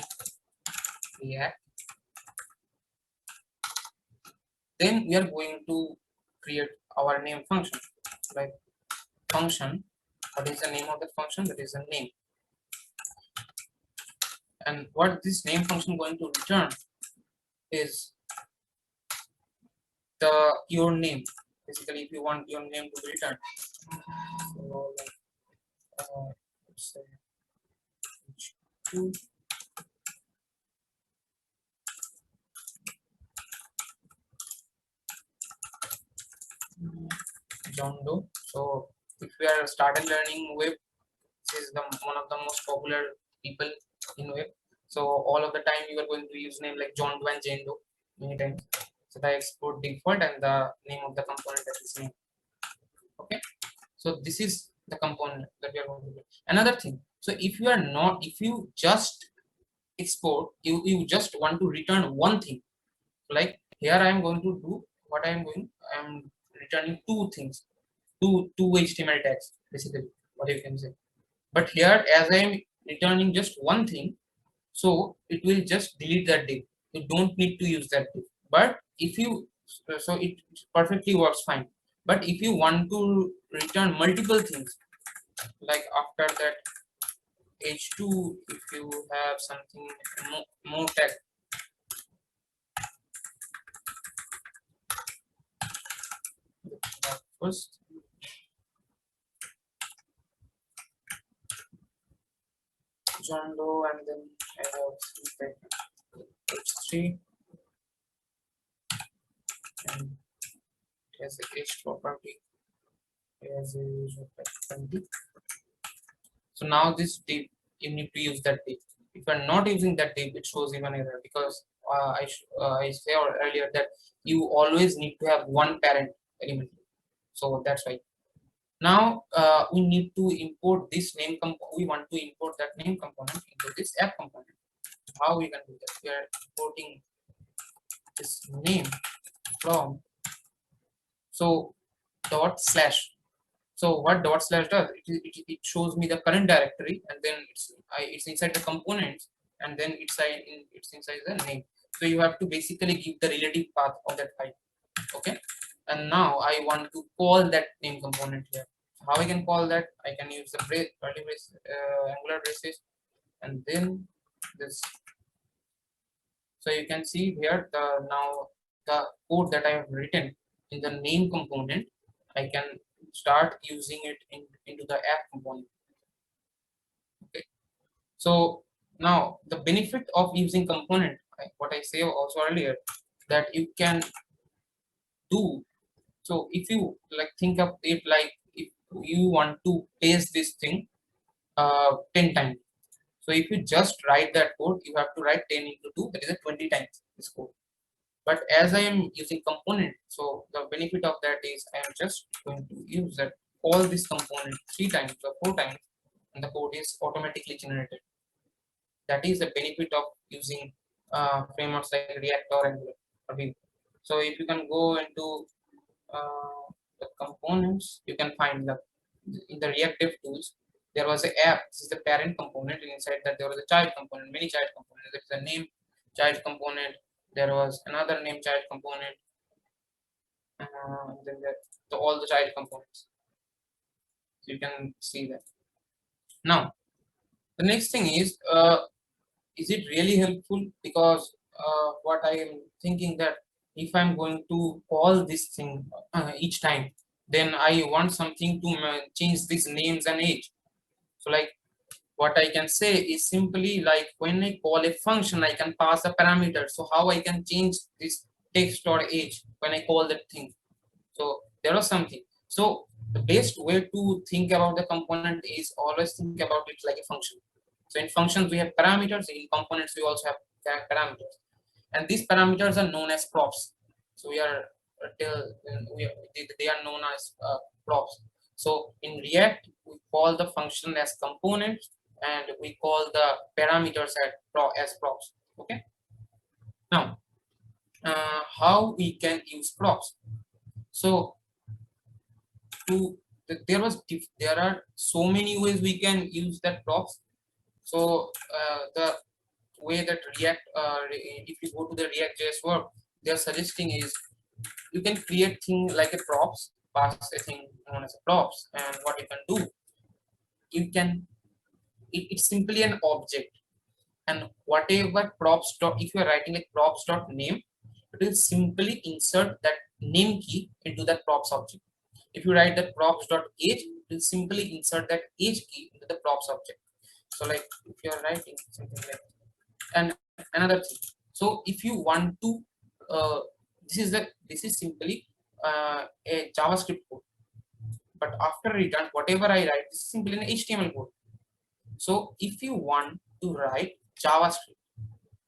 [SPEAKER 4] React. Then we are going to create our name function. Like function, what is the name of the function? That is a name. And what this name function going to return is your name. Basically, if you want your name to be returned. So like let's say h2 John Doe. So if we are started learning web, this is the one of the most popular people in web. So all of the time you are going to use name like John Doe and Jane Doe many times. So the export default and the name of the component that is name. Okay. So this is the component that we are going to do. Another thing. So if you are not, if you just export, you just want to return one thing. Like here I am going to do what I am returning two things, two HTML tags basically, what you can say. But here as I am returning just one thing, so it will just delete that div. You don't need to use that div. But if you so it perfectly works fine. But if you want to return multiple things, like after that h2, if you have something more tag, first John Doe, and then I have h3 and it has a h property, it has a user type 20. So now this div, you need to use that div. If you are not using that div, it shows even error because I said earlier that you always need to have one parent element. So that's why. Now we need to import this name component. We want to import that name component into this app component. How we can do that? We are importing this name from so dot slash. So what dot slash does? It shows me the current directory, and then it's inside the components, and then it's inside the name. So you have to basically give the relative path of that file. Okay, and now I want to call that name component here. How I can call that? I can use the curly brace, angular braces, and then this. So you can see here the code that I have written in the name component. I can start using it into the app component. Okay. So now the benefit of using component, what I say also earlier, that you can do. So if you like think of it like if you want to paste this thing 10 times. So if you just write that code, you have to write 10 into 2, that is a 20 times this code. But as I am using component, so the benefit of that is I am just going to use that all this component 3 times or 4 times, and the code is automatically generated. That is the benefit of using frameworks like React or Angular or Vue. So if you can go into the components, you can find the in the React Dev tools. There was an app. This is the parent component, and inside that there was a child component, many child components. There is a name child component. There was another name child component. Then there all the child components. So you can see that. Now the next thing is is it really helpful? Because what I am thinking that if I'm going to call this thing each time, then I want something to change these names and age. So like what I can say is simply like when I call a function, I can pass a parameter. So how I can change this text or age when I call that thing? So there was something. So the best way to think about the component is always think about it like a function. So in functions we have parameters, in components we also have parameters, and these parameters are known as props. So we are they are known as props. So in React we call the function as components, and we call the parameters as props. Okay. Now how we can use props? So to there are so many ways we can use that props. So the way that React, if you go to the React.js work, they're suggesting is you can create thing like a props, pass a thing known as a props, and what you can do, you can it's simply an object, and whatever props dot, if you are writing like props dot name, it will simply insert that name key into that props object. If you write the props dot age, it will simply insert that age key into the props object. So like if you are writing something like, and another thing, so if you want to uh, this is simply a JavaScript code, but after return whatever I write, this is simply an HTML code. So if you want to write JavaScript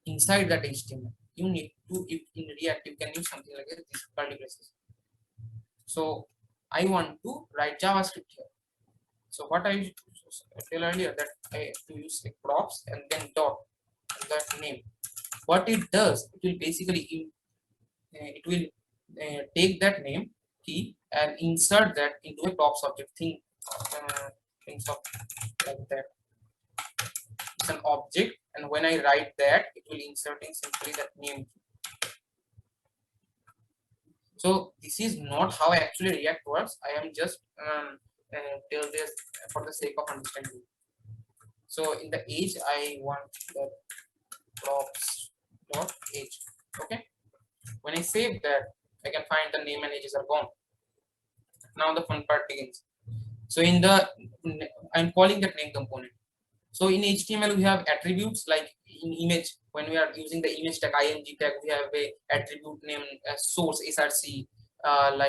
[SPEAKER 4] inside that HTML, you need to, if in React you can use something like this curly braces. So I want to write JavaScript here. So what I tell earlier that I have to use like props and then dot and that name. What it does, it will basically it will take that name key and insert that into a props object thing. Things of like that. It's an object, and when I write that, it will insert in simply that name key. So this is not how actually React works. I am just tell this for the sake of understanding. So in the age, I want the props dot age. Okay. When I save that, I can find the name and ages are gone. Now the fun part begins. So in the I'm calling that name component. So in HTML we have attributes like in image. When we are using the image tag img tag, we have a attribute name source src, alt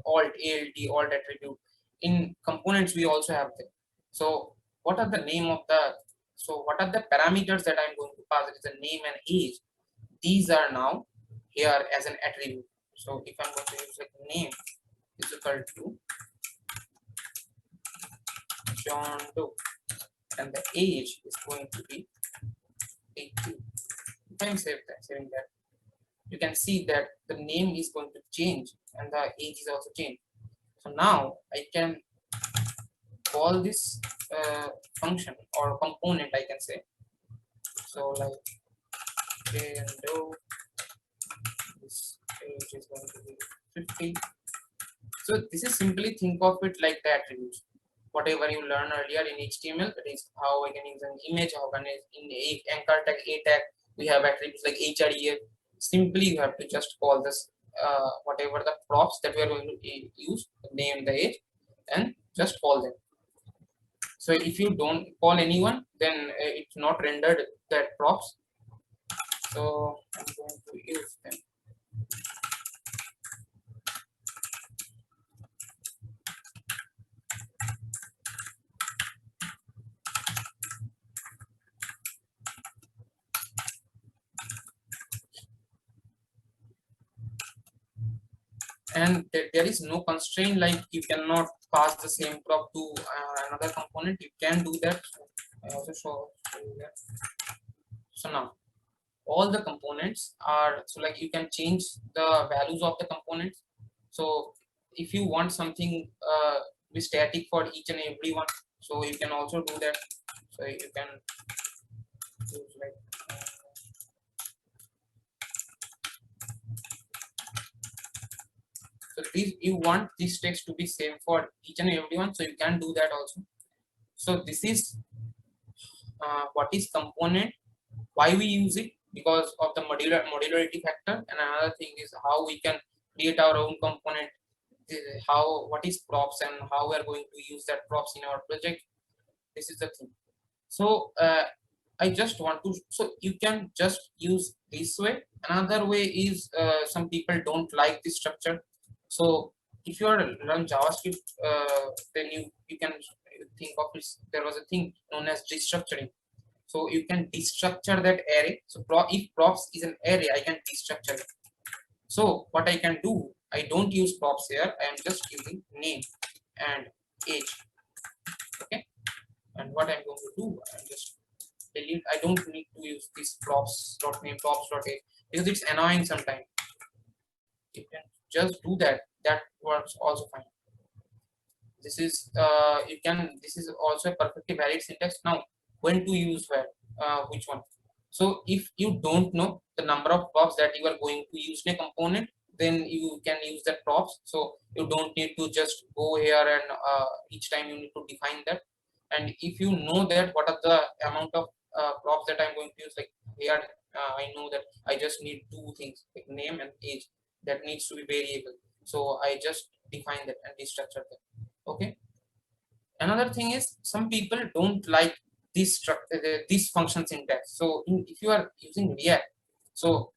[SPEAKER 4] alt attribute. In components we also have them. So what are the name of the, so what are the parameters that I'm going to pass? It is a name and age. These are now here as an attribute. So if I'm going to use like name is equal to John Doe, and the age is going to be 18. If I'm saving that, you can see that the name is going to change and the age is also changed. So now I can call this function or component, I can say. So like Doe, this age is going to be 50. So this is simply think of it like the attributes. Whatever you learned earlier in HTML, that is how I can use an image, how can I in a anchor tag, a tag, we have attributes like href. Simply you have to just call this whatever the props that we are going to use, name, the age, and just call them. So if you don't call anyone, then it's not rendered that props. So I'm going to use them. And there is no constraint like you cannot pass the same prop to another component. You can do that. I also show you that. So now all the components are, so like you can change the values of the components. So if you want something be static for each and every one, so you can also do that. So you can use like so these, you want this text to be same for each and every one, so you can do that also. So this is what is component why we use it, because of the modularity factor. And another thing is how we can create our own component, how what is props and how we are going to use that props in our project. This is the thing. So I just want to, so you can just use this way. Another way is some people don't like this structure. So if you are run JavaScript, then you can think of this. There was a thing known as destructuring. So you can destructure that array. So if props is an array, I can destructure it. So what I can do, I don't use props here, I am just using name and age. Okay, and what I'm going to do, I'm just delete. I don't need to use this props dot name props dot age, because it's annoying sometimes. You can just do that, that works also fine. This is you can, this is also a perfectly valid syntax. Now when to use where, which one. So if you don't know the number of props that you are going to use in a component, then you can use that props. So you don't need to just go here and each time you need to define that. And if you know that what are the amount of props that I'm going to use, like here I know that I just need two things like name and age, that needs to be variable. So I just define that and destructure that. Okay, another thing is some people don't like this structure, this function syntax. So if you are using React, so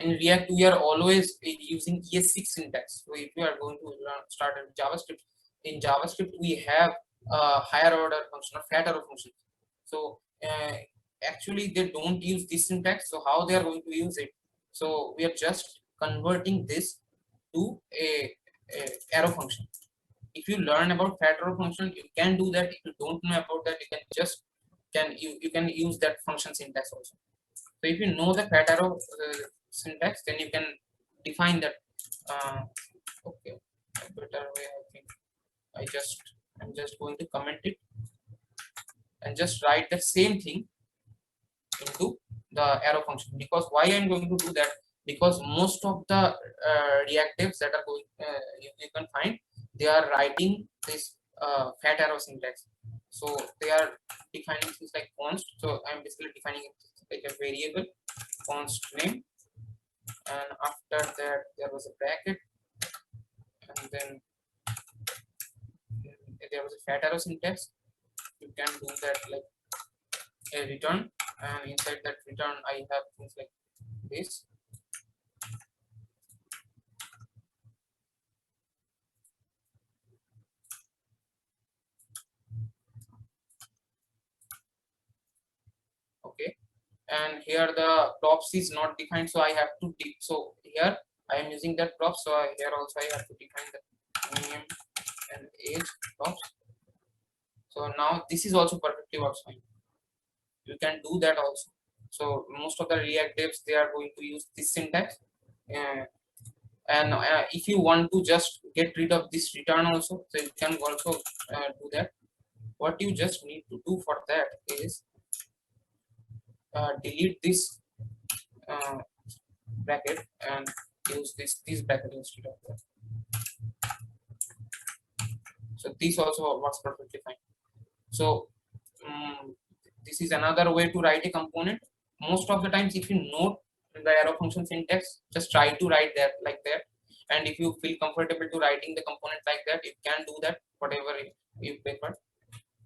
[SPEAKER 4] in React we are always using ES6 syntax. So if you are going to start in JavaScript, in JavaScript we have a higher order function or fatter order function. So actually they don't use this syntax. So how they are going to use it, so we are just converting this to a arrow function. If you learn about fat arrow function, you can do that. If you don't know about that, you can just you can use that function syntax also. So if you know the fat arrow syntax, then you can define that. Okay, a better way, I think I'm just going to comment it and just write the same thing into the arrow function. Because why I'm going to do that, because most of the reactives that are going you can find, they are writing this fat arrow syntax. So they are defining things like const. So I'm basically defining it like a variable const name, and after that there was a bracket, and then there was a fat arrow syntax. You can do that like a return, and inside that return I have things like this. Okay, and here the props is not defined, so I have to so here I am using that prop. So here also I have to define the name and age props. So now this is also perfectly works fine. You can do that also. So most of the React devs, they are going to use this syntax. uh, and if you want to just get rid of this return also, so you can also do that. What you just need to do for that is delete this uh, bracket and use this bracket instead of that. So this also works perfectly fine. So this is another way to write a component. Most of the times, if you know the arrow function syntax, just try to write that like that. And if you feel comfortable to writing the component like that, you can do that, whatever you prefer.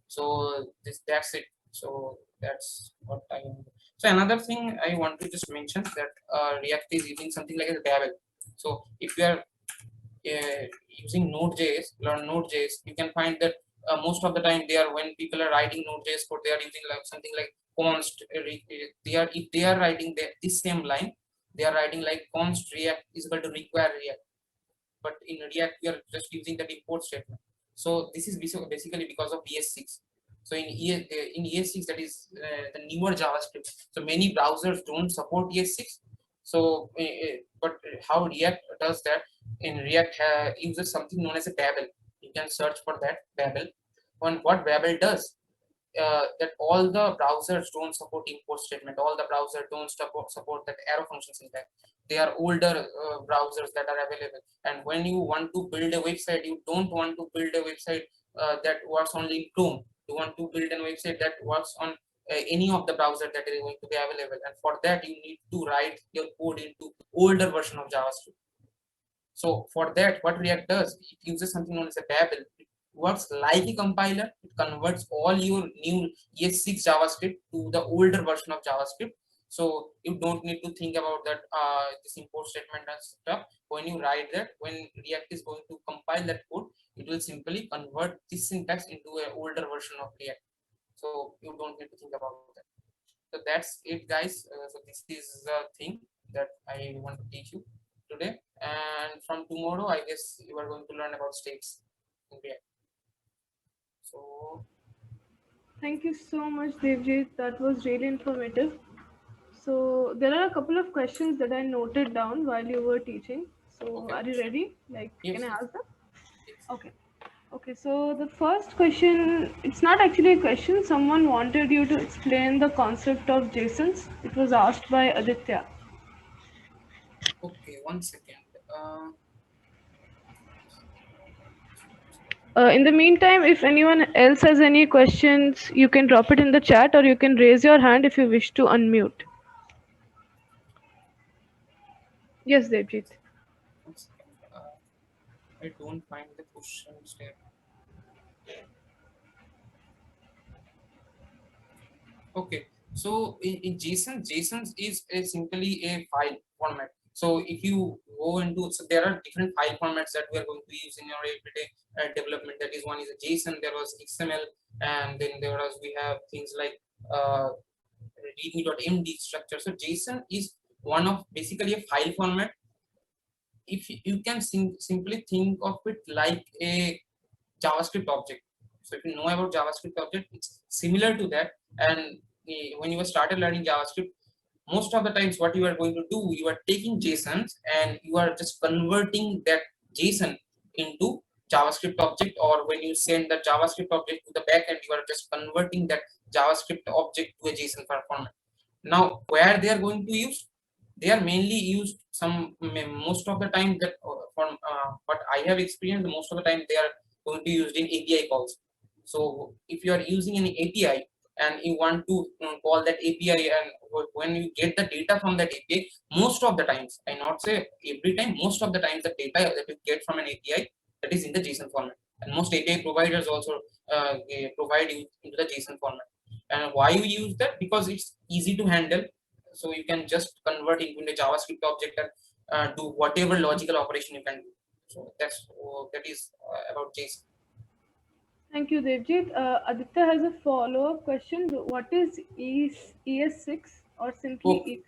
[SPEAKER 4] So that's it. So that's what I am. So another thing I want to just mention that React is using something like a table. So if you are using Node.js, learn Node.js, you can find that most of the time they are, when people are writing Node.js code, they are using like something like const. They are, if they are writing this same line, they are writing like const react is equal to require react. But in React we are just using that import statement. So this is basically because of ES6. So in ES6, that is the newer JavaScript. So many browsers don't support ES6. So but how React does that, in React uses something known as a Babel. You can search for that Babel. And what Babel does, that all the browsers don't support import statement. All the browsers don't support that arrow function syntax. They are older browsers that are available. And when you want to build a website, you don't want to build a website that works only in Chrome. You want to build a website that works on any of the browser that is going to be available, and for that you need to write your code into older version of JavaScript. So for that, what React does, it uses something known as a Babel. It works like a compiler. It converts all your new ES6 JavaScript to the older version of JavaScript. So you don't need to think about that this import statement and stuff. When you write that, when React is going to compile that code, it will simply convert this syntax into an older version of React. So you don't need to think about that. So that's it, guys. So this is the thing that I want to teach you today, and from tomorrow I guess you are going to learn about states in React. So
[SPEAKER 2] Thank you so much, Devjit. That was really informative. So there are a couple of questions that I noted down while you were teaching. So
[SPEAKER 4] okay,
[SPEAKER 2] are you
[SPEAKER 4] sure.
[SPEAKER 2] ready? Like, can
[SPEAKER 4] Yes,
[SPEAKER 2] I
[SPEAKER 4] yes,
[SPEAKER 2] ask them?
[SPEAKER 4] yes.
[SPEAKER 2] Okay. Okay, so the first question, it's not actually a question. Someone wanted you to explain the concept of JSONs. It was asked by Aditya.
[SPEAKER 4] Okay, 1 second.
[SPEAKER 2] In the meantime, if anyone else has any questions, you can drop it in the chat or you can raise your hand if you wish to unmute. Yes, Devjit.
[SPEAKER 4] 1 second. I don't find the questions there. Okay, so in JSON is simply a file format. So if you go into, so there are different file formats that we are going to use in your everyday development. That is, one is a JSON, there was XML, and then there was, we have things like uh, readme.md structure. So JSON is one of basically a file format. If you can simply think of it like a JavaScript object. So if you know about JavaScript object, it's similar to that. And when you started learning JavaScript, most of the times what you are going to do, you are taking JSONs and you are just converting that JSON into JavaScript object, or when you send the JavaScript object to the backend, you are just converting that JavaScript object to a JSON format. Now, where they are going to use, they are mainly used most of the time that from what I have experienced, most of the time they are going to be used in API calls. So if you are using an API and you want to call that API, and when you get the data from that API, most of the times, I not say every time, most of the times the data that you get from an API, that is in the JSON format. And most API providers also provide you into the JSON format. And why you use that? Because it's easy to handle. So you can just convert it into a JavaScript object and do whatever logical operation you can do. So that is about JSON.
[SPEAKER 2] Thank you, Devjit. Aditya has a follow-up question. What is ES6 or simply
[SPEAKER 4] Okay.
[SPEAKER 2] E?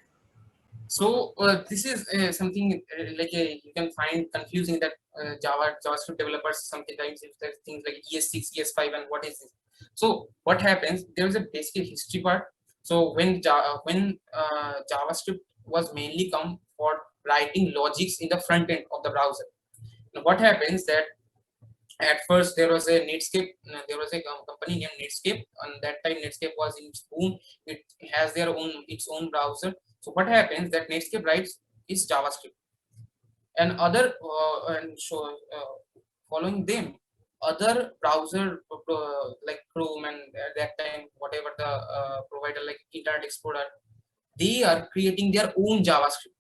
[SPEAKER 4] So this is something like you can find confusing that JavaScript developers sometimes if there's things like ES6, ES5, and what is this? So what happens? There is a basic history part. So when JavaScript was mainly come for writing logics in the front end of the browser. Now what happens that at first there was a Netscape, there was a company named Netscape, and that time Netscape was in its boom. It has their own its own browser. So what happens that Netscape writes is JavaScript, and other and so following them, other browser like Chrome and at that time whatever the provider like Internet Explorer, they are creating their own JavaScript.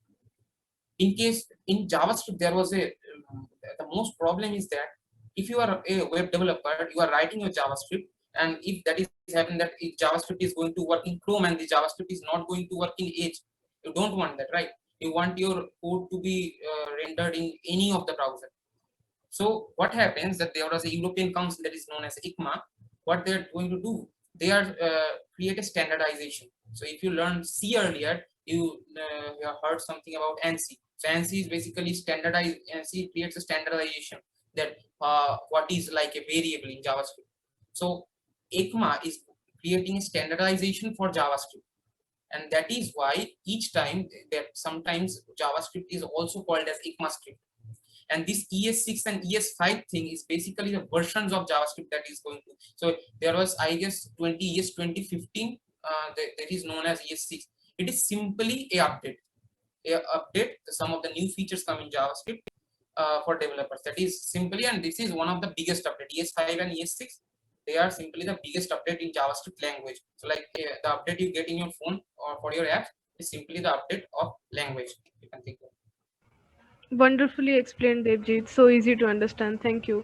[SPEAKER 4] In case in JavaScript there was a the most problem is that if you are a web developer, you are writing your JavaScript, and if that is happening that if JavaScript is going to work in Chrome and the JavaScript is not going to work in Edge, you don't want that, right? You want your code to be rendered in any of the browser. So what happens that there was a European Council that is known as ICMA. What they're going to do, they are create a standardization. So if you learned C earlier, you have heard something about ANSI. So ANSI is basically standardized. ANSI creates a standardization that what is like a variable in JavaScript. So ICMA is creating a standardization for JavaScript, and that is why each time that sometimes JavaScript is also called as ECMAScript. And this ES6 and ES5 thing is basically the versions of JavaScript that is going to. So there was, I guess, 2015 that is known as ES6. It is simply a update. Some of the new features come in JavaScript for developers. That is simply, and this is one of the biggest update. ES5 and ES6 they are simply the biggest update in JavaScript language. So like the update you get in your phone or for your apps is simply the update of language. You can think of.
[SPEAKER 2] Wonderfully explained, Devjit. So easy to understand. Thank you.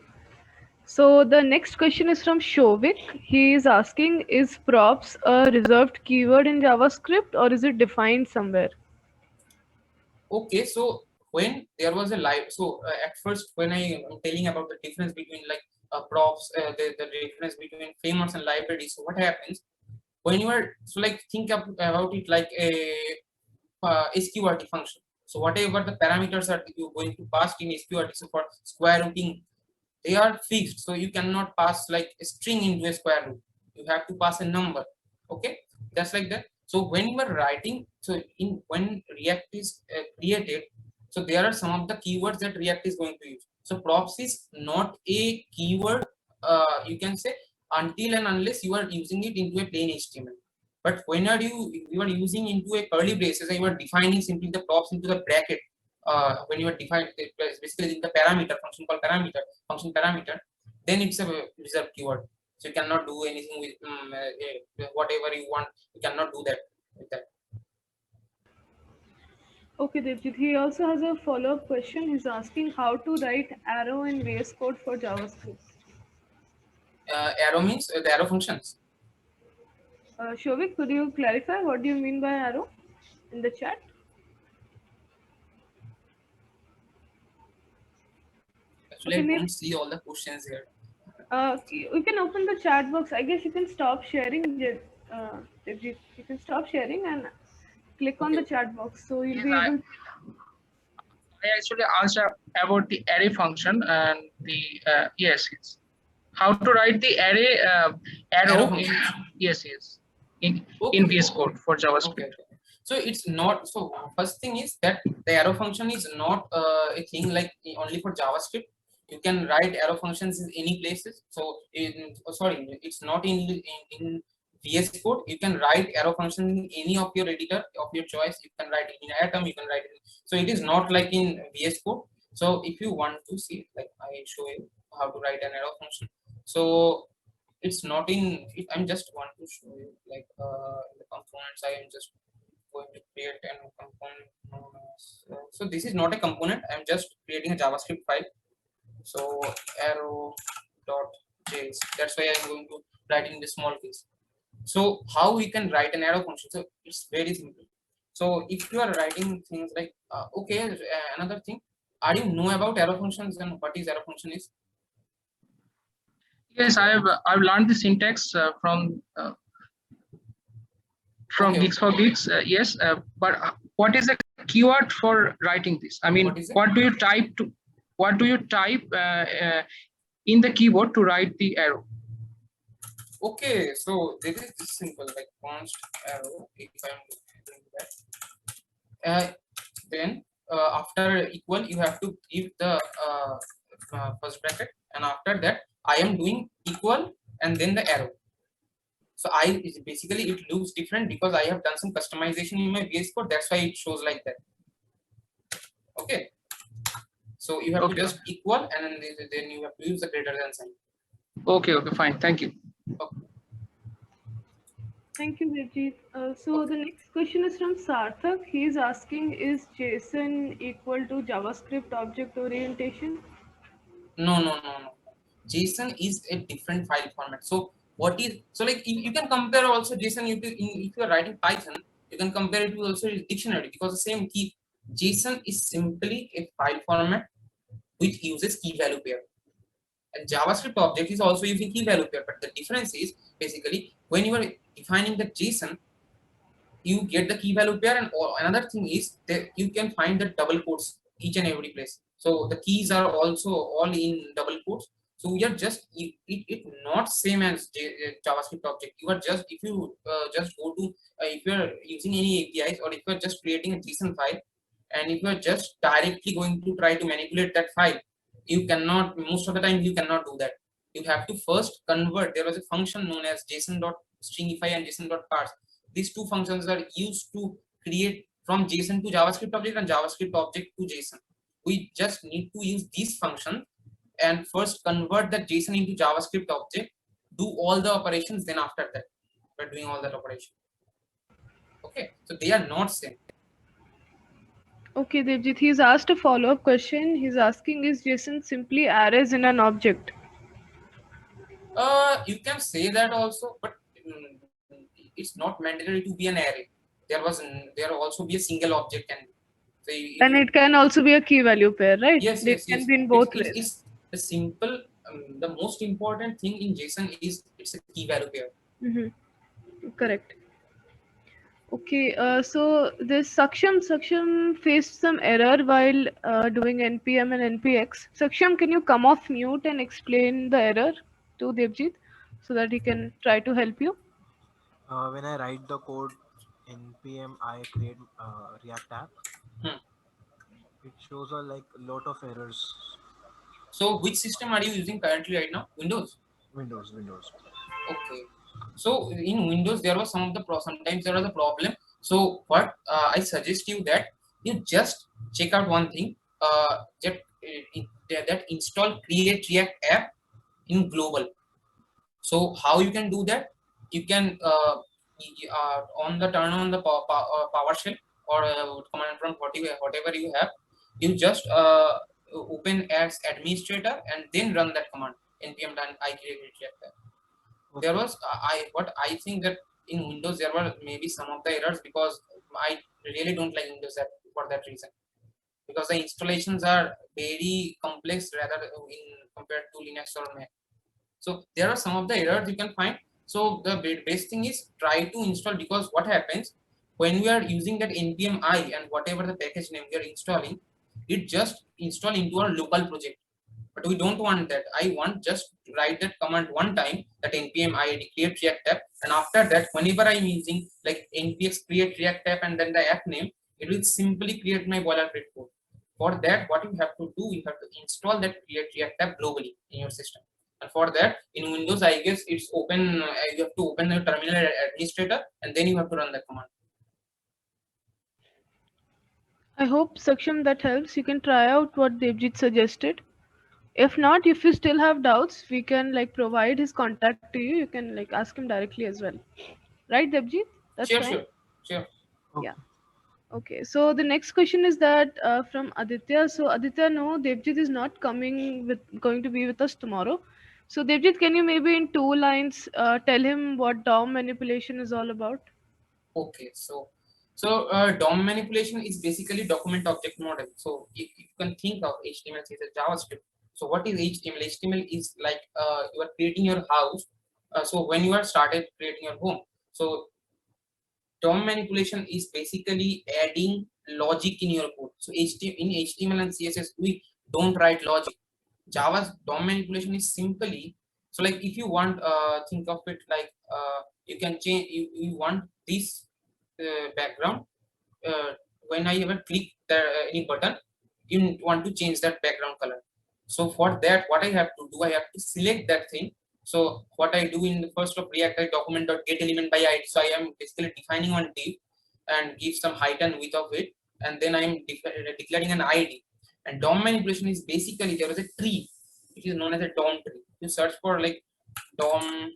[SPEAKER 2] So the next question is from Shovik. He is asking, is props a reserved keyword in JavaScript or is it defined somewhere?
[SPEAKER 4] Okay, so when there was a live, so at first when I am telling about the difference between like props, the difference between frameworks and libraries. So what happens when you are, so like think about it like a sqrt function. So whatever the parameters are you going to pass in sqrt, so for square rooting they are fixed, so you cannot pass like a string into a square root. You have to pass a number. Okay, that's like that. So when you are writing, so in when react is created, so there are some of the keywords that react is going to use. So props is not a keyword, you can say, until and unless you are using it into a plain html. But when are you are using into a curly braces and you are defining simply the props into the bracket, when you are defining basically in the parameter function called function parameter, then it's a reserved keyword. So you cannot do anything with whatever you want. You cannot do that with that.
[SPEAKER 2] Okay, Devjit. He also has a follow-up question. He's asking how to write arrow in VS Code for JavaScript.
[SPEAKER 4] Arrow means the arrow functions.
[SPEAKER 2] Shovik, could you clarify what do you mean by arrow in the chat?
[SPEAKER 4] Actually,
[SPEAKER 2] Okay,
[SPEAKER 4] I
[SPEAKER 2] maybe
[SPEAKER 4] don't see all the questions here.
[SPEAKER 2] you can open the chat box. I guess you can stop sharing. Devjit. You can stop sharing and click on
[SPEAKER 4] Okay,
[SPEAKER 2] the
[SPEAKER 4] okay.
[SPEAKER 2] chat box, so you'll
[SPEAKER 5] Yes,
[SPEAKER 2] be able.
[SPEAKER 5] I actually asked about the array function and the yes, yes. How to write the array arrow in
[SPEAKER 4] Functions.
[SPEAKER 5] yes in
[SPEAKER 4] Okay.
[SPEAKER 5] VS Code for
[SPEAKER 4] Okay,
[SPEAKER 5] JavaScript.
[SPEAKER 4] okay. So it's not, so first thing is that the arrow function is not a thing like only for JavaScript. You can write arrow functions in any places. So in, sorry, it's not in VS Code. You can write arrow functions in any of your editor of your choice. You can write it in Atom. You can write it. So it is not like in VS Code. So if you want to see, like I show you how to write an arrow function. So it's not in it, I'm just want to show you like the components. I am just going to create a component known as, so this is not a component, I'm just creating a JavaScript file. So arrow dot js, that's why I'm going to write in the small case. So how we can write an arrow function? So it's very simple. So if you are writing things like okay, another thing, are you know about arrow functions and what is arrow function is?
[SPEAKER 5] Yes, I've learned the syntax from
[SPEAKER 4] Okay,
[SPEAKER 5] Geeks
[SPEAKER 4] okay.
[SPEAKER 5] for Geeks. Yes, but what is the keyword for writing this? I mean,
[SPEAKER 4] What is it?
[SPEAKER 5] what do you type to? What do you type in the keyboard to write the arrow?
[SPEAKER 4] Okay, so this is this simple like const arrow. If I'm doing that, then after equal you have to give the first bracket, and after that I am doing equal and then the arrow. So basically it looks different because I have done some customization in my VS Code. That's why it shows like that. Okay, so you have to just equal and then you have to use the greater than sign.
[SPEAKER 5] Okay, fine. Thank you.
[SPEAKER 4] Okay.
[SPEAKER 2] Thank you, Devjit. So the next question is from Sarthak. He is asking, is JSON equal to JavaScript object orientation?
[SPEAKER 4] No. JSON is a different file format. So what is, so like you can compare also JSON, if you are writing Python, you can compare it to also dictionary, because the same key. JSON is simply a file format which uses key value pair. And JavaScript object is also using key value pair, but the difference is basically when you are defining the JSON, you get the key value pair, and another thing is that you can find the double quotes each and every place. So the keys are also all in double quotes. So we are just it not same as JavaScript object. You are just, if you just go to if you are using any APIs, or if you are just creating a JSON file, and if you are just directly going to try to manipulate that file, you cannot, most of the time you cannot do that. You have to first convert. There was a function known as JSON.stringify and JSON.parse. These two functions are used to create from JSON to JavaScript object and JavaScript object to JSON. We just need to use these functions and first convert the JSON into JavaScript object. do all the operations, then after that we're doing all that operation. Okay, so they are not same.
[SPEAKER 2] Okay, Devjit, he's asked a follow-up question. He's asking, is JSON simply arrays in an object?
[SPEAKER 4] You can say that also, but it's not mandatory to be an array. There also be a single object, and so if
[SPEAKER 2] And
[SPEAKER 4] you,
[SPEAKER 2] it can also be a key value pair, right?
[SPEAKER 4] yes,
[SPEAKER 2] It
[SPEAKER 4] yes,
[SPEAKER 2] can
[SPEAKER 4] yes,
[SPEAKER 2] be in both ways.
[SPEAKER 4] it's the simple, the most important thing in JSON is it's a key value pair.
[SPEAKER 2] Correct. Okay, so this Saksham faced some error while doing npm and npx. Saksham, can you come off mute and explain the error to Devjit so that he can try to help you?
[SPEAKER 6] When I write the code in PM, I create React app.
[SPEAKER 4] Hmm.
[SPEAKER 6] It shows a like lot of errors.
[SPEAKER 4] So which system are you using currently right now? Windows.
[SPEAKER 6] Windows.
[SPEAKER 4] Okay. So in Windows, there was some of the sometimes there was a problem. So what I suggest you that you just check out one thing. That install Create React app in global. So how you can do that? You can on the turn on the PowerShell or command prompt whatever you have. You just open as administrator and then run that command npm done I create react app. There
[SPEAKER 6] Okay.
[SPEAKER 4] was what I think that in Windows there were maybe some of the errors because I really don't like Windows app for that reason, because the installations are very complex rather in compared to Linux or Mac. So there are some of the errors you can find. So the best thing is try to install, because what happens when we are using that npm I and whatever the package name we are installing, it just install into our local project. But we don't want that. I want just to write that command one time, that npm I create react app, and after that whenever I'm using like npx create react app and then the app name, it will simply create my boilerplate code. For that, what you have to do, you have to install that create react app globally in your system. And for that, in Windows, I guess it's open. You have to open the terminal administrator, and then you have to run the command.
[SPEAKER 2] I hope, Saksham, that helps. You can try out what Devjit suggested. If not, if you still have doubts, we can like provide his contact to you. You can like ask him directly as well. Right, Devjit? That's
[SPEAKER 4] Sure,
[SPEAKER 2] fine.
[SPEAKER 4] sure, sure.
[SPEAKER 2] Yeah.
[SPEAKER 6] Okay.
[SPEAKER 2] Okay. So the next question is that from Aditya. So Aditya, no, Devjit is not going to be with us tomorrow. So Devjit, can you maybe in 2 lines tell him what DOM manipulation is all about?
[SPEAKER 4] Okay, DOM manipulation is basically document object model. So if you can think of HTML as a JavaScript. So what is HTML? HTML is like you are creating your house. So when you are started creating your home, so DOM manipulation is basically adding logic in your code. So in HTML and CSS, we don't write logic. Java's DOM manipulation is simply, so like if you want think of it like you can change, you want this background, uh, when I ever click the any button, you want to change that background color. So for that, what I have to do, I have to select that thing. So what I do in the first of React, I document dot get element by ID. So I am basically defining one div and give some height and width of it, and then I am declaring an ID. And DOM manipulation is basically, there is a tree. It is known as a DOM tree. You search for like DOM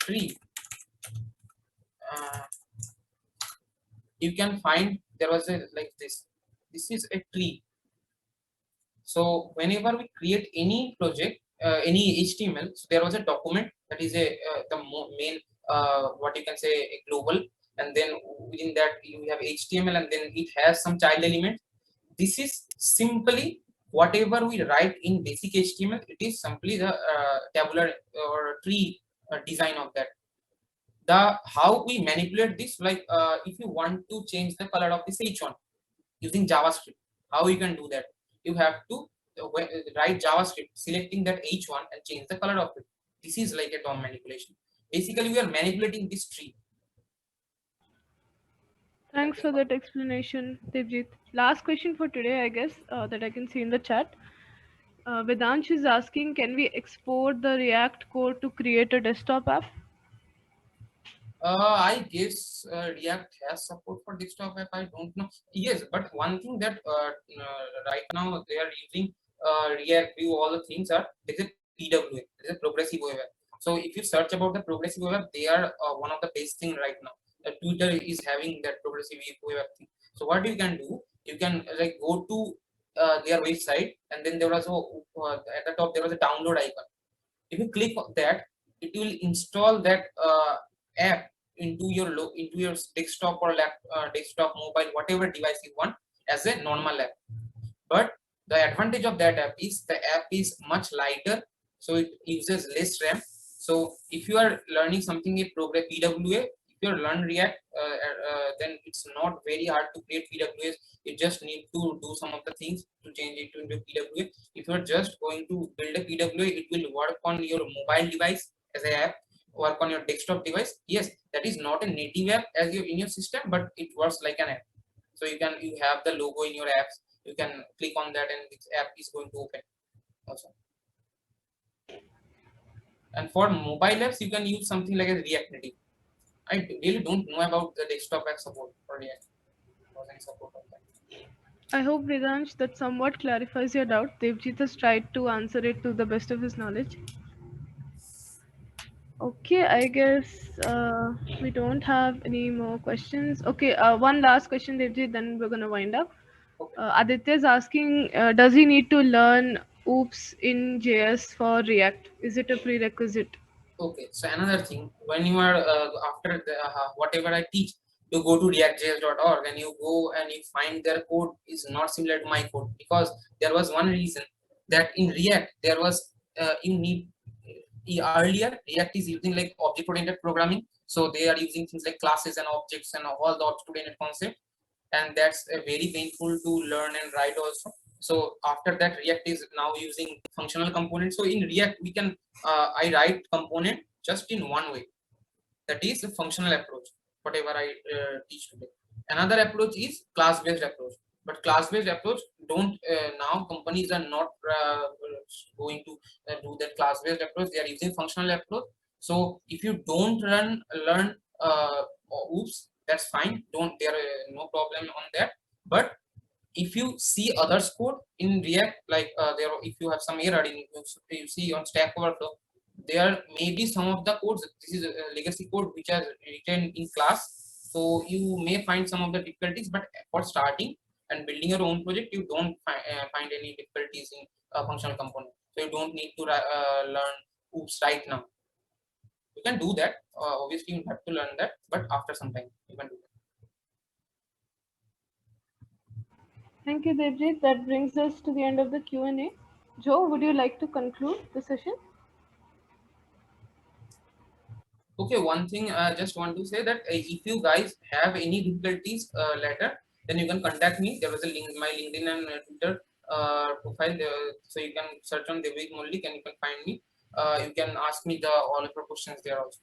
[SPEAKER 4] tree. Uh, you can find there was a like this. This is a tree. So whenever we create any project, any HTML, so there was a document that is a the main what you can say a global, and then within that you have HTML, and then it has some child element. This is simply whatever we write in basic HTML. It is simply the tabular or tree design of that. The how we manipulate this, like if you want to change the color of this H1 using JavaScript, how you can do that? You have to write JavaScript, selecting that H1 and change the color of it. This is like a DOM manipulation. Basically, we are manipulating this tree. That
[SPEAKER 2] Thanks
[SPEAKER 4] is
[SPEAKER 2] for
[SPEAKER 4] what.
[SPEAKER 2] that explanation, Devjit. Last question for today, I guess, that I can see in the chat. Vedansh is asking, can we export the React code to create a desktop app?
[SPEAKER 4] I guess React has support for desktop app. I don't know. Yes, but one thing that right now they are using React View. All the things are, there is a PWA, there is a progressive web app. So if you search about the progressive web app, they are one of the best thing right now. Twitter is having that progressive web app thing. So what you can do, you can like go to their website, and then there was at the top there was a download icon. If you click on that, it will install that app into your desktop or desktop, mobile, whatever device you want, as a normal app. But the advantage of that app is the app is much lighter, so it uses less RAM. So if you are learning something in program PWA, if you learn React, then it's not very hard to create PWAs. You just need to do some of the things to change it into PWA. If you are just going to build a PWA, it will work on your mobile device as an app, work on your desktop device. Yes, that is not a native app as your in your system, but it works like an app. So you have the logo in your apps, you can click on that and this app is going to open also. And for mobile apps, you can use something like a React Native. I really don't know about the desktop app support for React or any support of that.
[SPEAKER 2] I hope, Vedansh, that somewhat clarifies your doubt. Devjit has tried to answer it to the best of his knowledge. Okay, I guess we don't have any more questions. Okay, one last question, Devjit, then we're gonna wind up.
[SPEAKER 4] Okay.
[SPEAKER 2] Aditya is asking, does he need to learn OOPS in JS for React? Is it a prerequisite?
[SPEAKER 4] Okay, so another thing, when you are after the, whatever I teach, you go to reactjs.org and you go and you find their code is not similar to my code, because there was one reason that in React there was you need earlier React is using like object oriented programming, so they are using things like classes and objects and all the object oriented concept, and that's very painful to learn and write also. So after that, React is now using functional components. So in React we can I write component just in one way, that is the functional approach, whatever I teach today. Another approach is class based approach, but class based approach don't now companies are not going to do that class based approach, they are using functional approach. So if you don't learn oops, that's fine, don't there no problem on that. But if you see others code in React, like there if you have some error in you see on Stack Overflow, there may be some of the codes, this is a legacy code which are written in class, so you may find some of the difficulties. But for starting and building your own project, you don't find any difficulties in functional component, so you don't need to learn oops right now. You can do that, obviously you have to learn that, but after some time you can do that.
[SPEAKER 2] Thank you, Devjit. That brings us to the end of the Q&A. Joe, would you like to conclude the session?
[SPEAKER 4] Okay, one thing I just want to say that if you guys have any difficulties later, then you can contact me. There was a link, my LinkedIn and Twitter profile, so you can search on Devik Mollik and you can find me. You can ask me the all of your questions there also.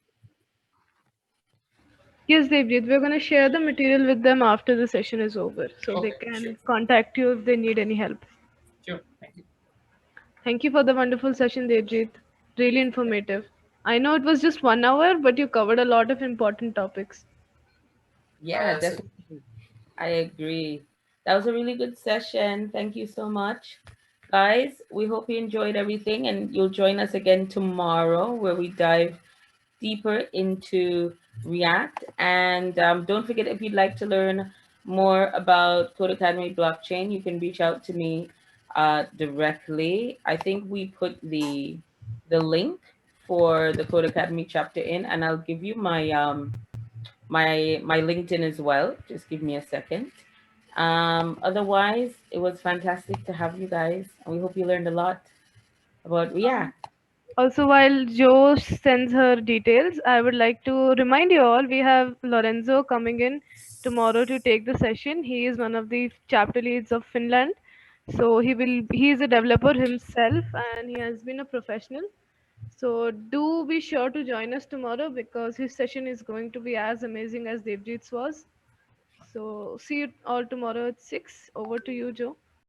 [SPEAKER 2] Yes, Devjit, we're going to share the material with them after the session is over, so they
[SPEAKER 4] Okay, sure,
[SPEAKER 2] can contact you if they need any help.
[SPEAKER 4] sure. Thank you.
[SPEAKER 2] Thank you for the wonderful session, Devjit. Really informative. I know it was just 1 hour, but you covered a lot of important topics.
[SPEAKER 1] Yeah,
[SPEAKER 4] So
[SPEAKER 1] definitely. I agree. That was a really good session. Thank you so much. Guys, we hope you enjoyed everything and you'll join us again tomorrow where we dive deeper into React. And don't forget, if you'd like to learn more about Codecademy blockchain, you can reach out to me directly. I think we put the link for the Codecademy chapter in, and I'll give you my LinkedIn as well. Just give me a second. Otherwise, it was fantastic to have you guys, and we hope you learned a lot about React.
[SPEAKER 2] Also, while Jo sends her details, I would like to remind you all we have Lorenzo coming in tomorrow to take the session. He is one of the chapter leads of Finland. So he is a developer himself and he has been a professional. So do be sure to join us tomorrow because his session is going to be as amazing as Devjit's was. So see you all tomorrow at 6. Over to you, Joe.